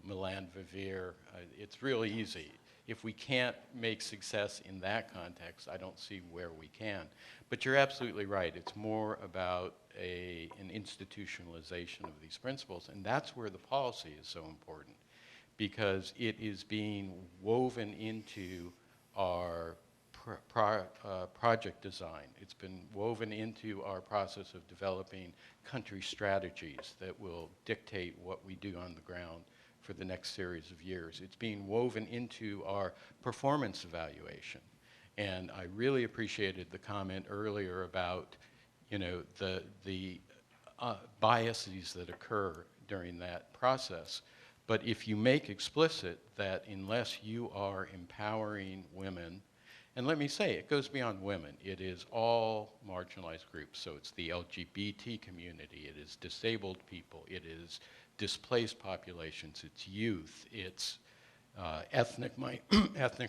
Milan Vivir. It's really easy. If we can't make success in that context, I don't see where we can. But you're absolutely right. It's more about an institutionalization of these principles, and that's where the policy is so important, because it is being woven into our project design. It's been woven into our process of developing country strategies that will dictate what we do on the ground for the next series of years. It's being woven into our performance evaluation. And I really appreciated the comment earlier about, the biases that occur during that process. But if you make explicit that unless you are empowering women, and let me say, it goes beyond women. It is all marginalized groups. So it's the LGBT community, it is disabled people, it is displaced populations, it's youth, it's ethnic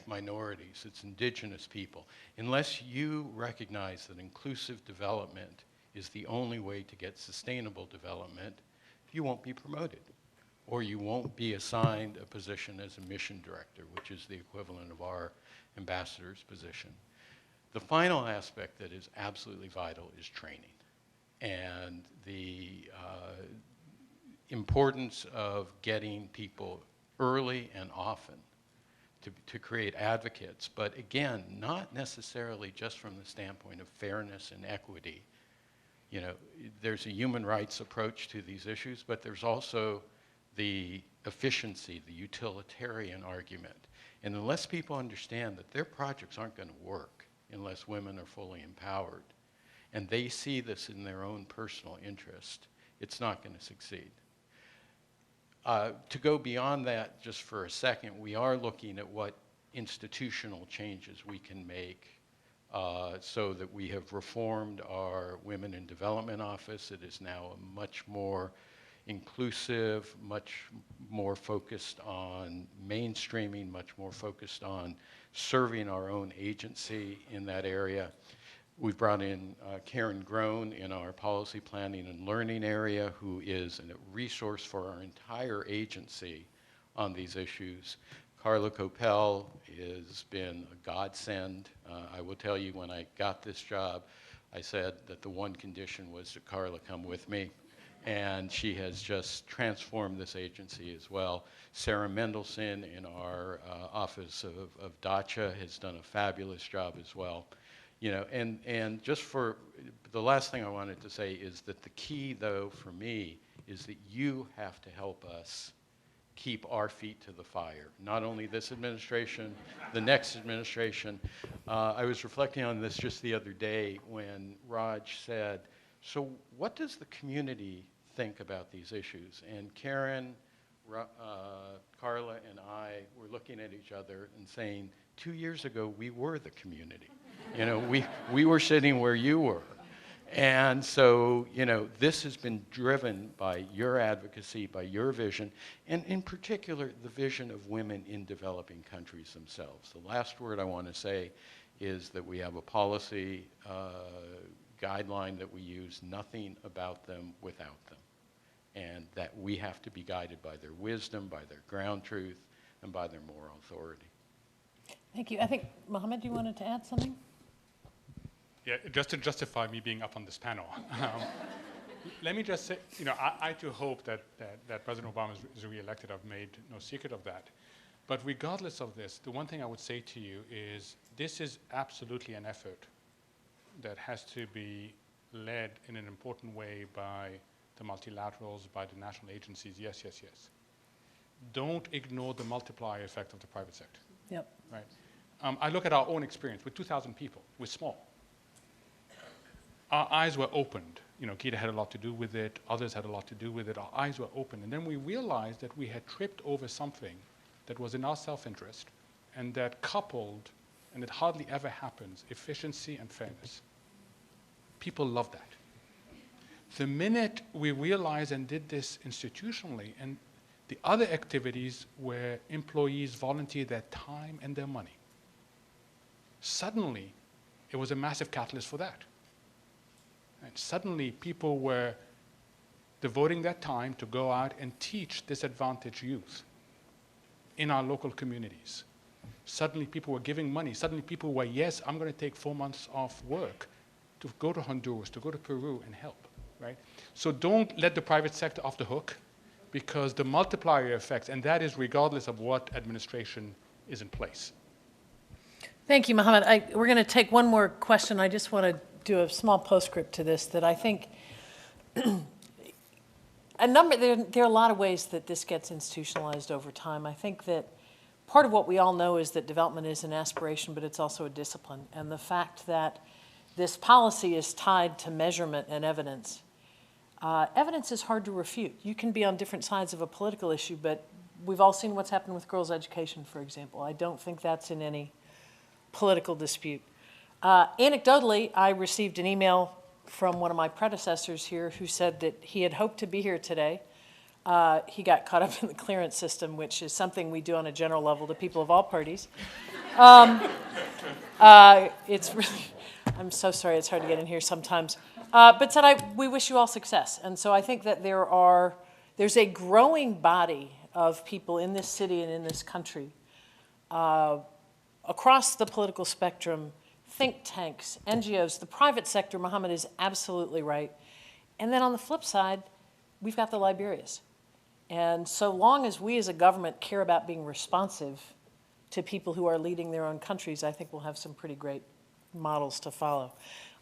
minorities, it's indigenous people. Unless you recognize that inclusive development is the only way to get sustainable development, you won't be promoted, or you won't be assigned a position as a mission director, which is the equivalent of our ambassador's position. The final aspect that is absolutely vital is training, and the importance of getting people early and often to create advocates, but again, not necessarily just from the standpoint of fairness and equity. There's a human rights approach to these issues, but there's also the efficiency, the utilitarian argument. And unless people understand that their projects aren't going to work unless women are fully empowered, and they see this in their own personal interest, it's not going to succeed. To go beyond that just for a second, we are looking at what institutional changes we can make so that we have reformed our Women in Development Office. It is now a much more inclusive, much more focused on mainstreaming, much more focused on serving our own agency in that area. We've brought in Karen Groen in our policy planning and learning area, who is a resource for our entire agency on these issues. Carla Coppell has been a godsend. I will tell you, when I got this job, I said that the one condition was that Carla come with me, and she has just transformed this agency as well. Sarah Mendelson in our Office of DACA has done a fabulous job as well. And just for the last thing I wanted to say is that the key, though, for me, is that you have to help us keep our feet to the fire. Not only this administration, the next administration. I was reflecting on this just the other day when Raj said, so what does the community think about these issues? And Karen, Carla, and I were looking at each other and saying, 2 years ago, we were the community. We were sitting where you were. And so, this has been driven by your advocacy, by your vision, and in particular, the vision of women in developing countries themselves. The last word I want to say is that we have a policy guideline that we use, nothing about them without them, and that we have to be guided by their wisdom, by their ground truth, and by their moral authority. Thank you. I think, Mohammed, you wanted to add something? Yeah, just to justify me being up on this panel. Let me just say, I too hope that President Obama is reelected. I've made no secret of that. But regardless of this, the one thing I would say to you is this is absolutely an effort that has to be led in an important way by the multilaterals, by the national agencies. Yes, yes, yes. Don't ignore the multiplier effect of the private sector. Yep. Right? I look at our own experience with 2,000 people. We're small. Our eyes were opened. Gita had a lot to do with it. Others had a lot to do with it. Our eyes were open. And then we realized that we had tripped over something that was in our self-interest and that coupled, and it hardly ever happens, efficiency and fairness. People love that. The minute we realized and did this institutionally, and the other activities where employees volunteer their time and their money, suddenly it was a massive catalyst for that. And suddenly people were devoting their time to go out and teach disadvantaged youth in our local communities. Suddenly people were giving money. Suddenly people were, yes, I'm going to take 4 months off work to go to Honduras, to go to Peru and help, right? So don't let the private sector off the hook, because the multiplier effects, and that is regardless of what administration is in place. Thank you, Mohammed. We're going to take one more question. I just want to do a small postscript to this that I think there are a lot of ways that this gets institutionalized over time. I think that part of what we all know is that development is an aspiration, but it's also a discipline. And the fact that this policy is tied to measurement and evidence. Evidence is hard to refute. You can be on different sides of a political issue, but we've all seen what's happened with girls' education, for example. I don't think that's in any political dispute. Anecdotally, I received an email from one of my predecessors here who said that he had hoped to be here today. He got caught up in the clearance system, which is something we do on a general level to people of all parties. It's really, I'm so sorry, it's hard to get in here sometimes. But said, we wish you all success. And so I think that there's a growing body of people in this city and in this country across the political spectrum, think tanks, NGOs, the private sector. Mohammed is absolutely right. And then on the flip side, we've got the Liberias. And so long as we as a government care about being responsive to people who are leading their own countries, I think we'll have some pretty great models to follow.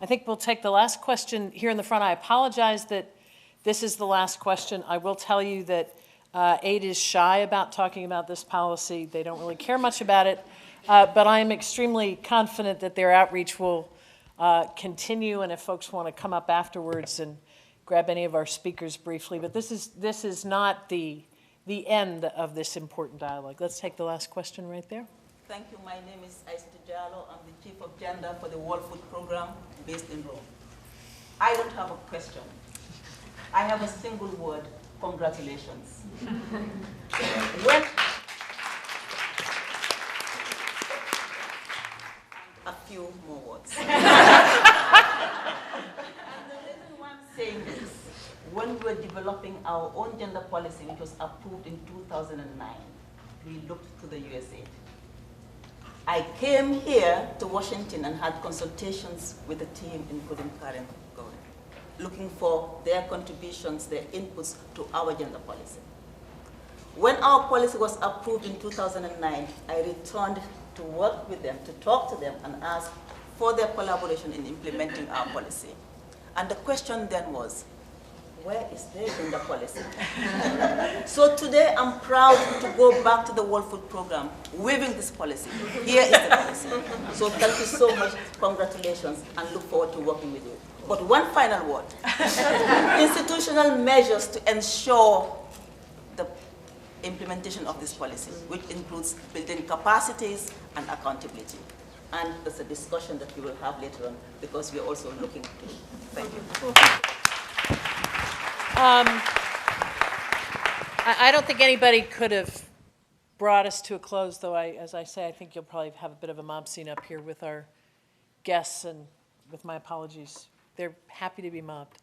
I think we'll take the last question here in the front. I apologize that this is the last question. I will tell you that AID is shy about talking about this policy. They don't really care much about it. But I am extremely confident that their outreach will continue, and if folks want to come up afterwards and grab any of our speakers briefly. But this is not the end of this important dialogue. Let's take the last question right there. Thank you. My name is Aisha Diallo. I'm the Chief of Gender for the World Food Program based in Rome. I don't have a question. I have a single word: congratulations. A few more words. And the reason why I'm saying this, when we were developing our own gender policy, which was approved in 2009, we looked to the USAID. I came here to Washington and had consultations with the team, including Karen Gowden, looking for their contributions, their inputs to our gender policy. When our policy was approved in 2009, I returned to work with them, to talk to them, and ask for their collaboration in implementing our policy. And the question then was, where is their gender policy? So today I'm proud to go back to the World Food Program, weaving this policy. Here is the policy. So thank you so much, congratulations, and look forward to working with you. But one final word. Institutional measures to ensure the implementation of this policy, which includes building capacities and accountability. And it's a discussion that we will have later on, because we are also looking to it. Thank you. I don't think anybody could have brought us to a close, though, as I say, I think you'll probably have a bit of a mob scene up here with our guests, and with my apologies, they're happy to be mobbed.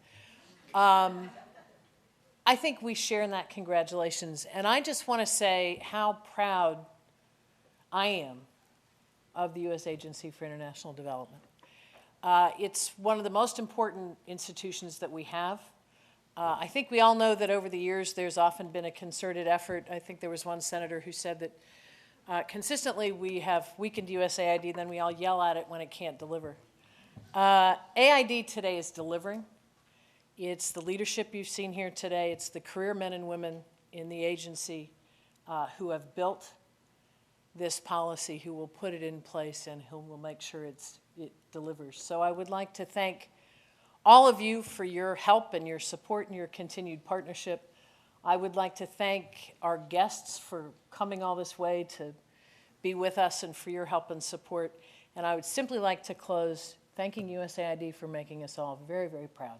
I think we share in that congratulations, and I just want to say how proud I am of the U.S. Agency for International Development. It's one of the most important institutions that we have. I think we all know that over the years there's often been a concerted effort. I think there was one senator who said that consistently we have weakened USAID, then we all yell at it when it can't deliver. AID today is delivering. It's the leadership you've seen here today. It's the career men and women in the agency who have built this policy, who will put it in place, and who will make sure it delivers. So I would like to thank all of you for your help and your support and your continued partnership. I would like to thank our guests for coming all this way to be with us and for your help and support. And I would simply like to close thanking USAID for making us all very, very proud.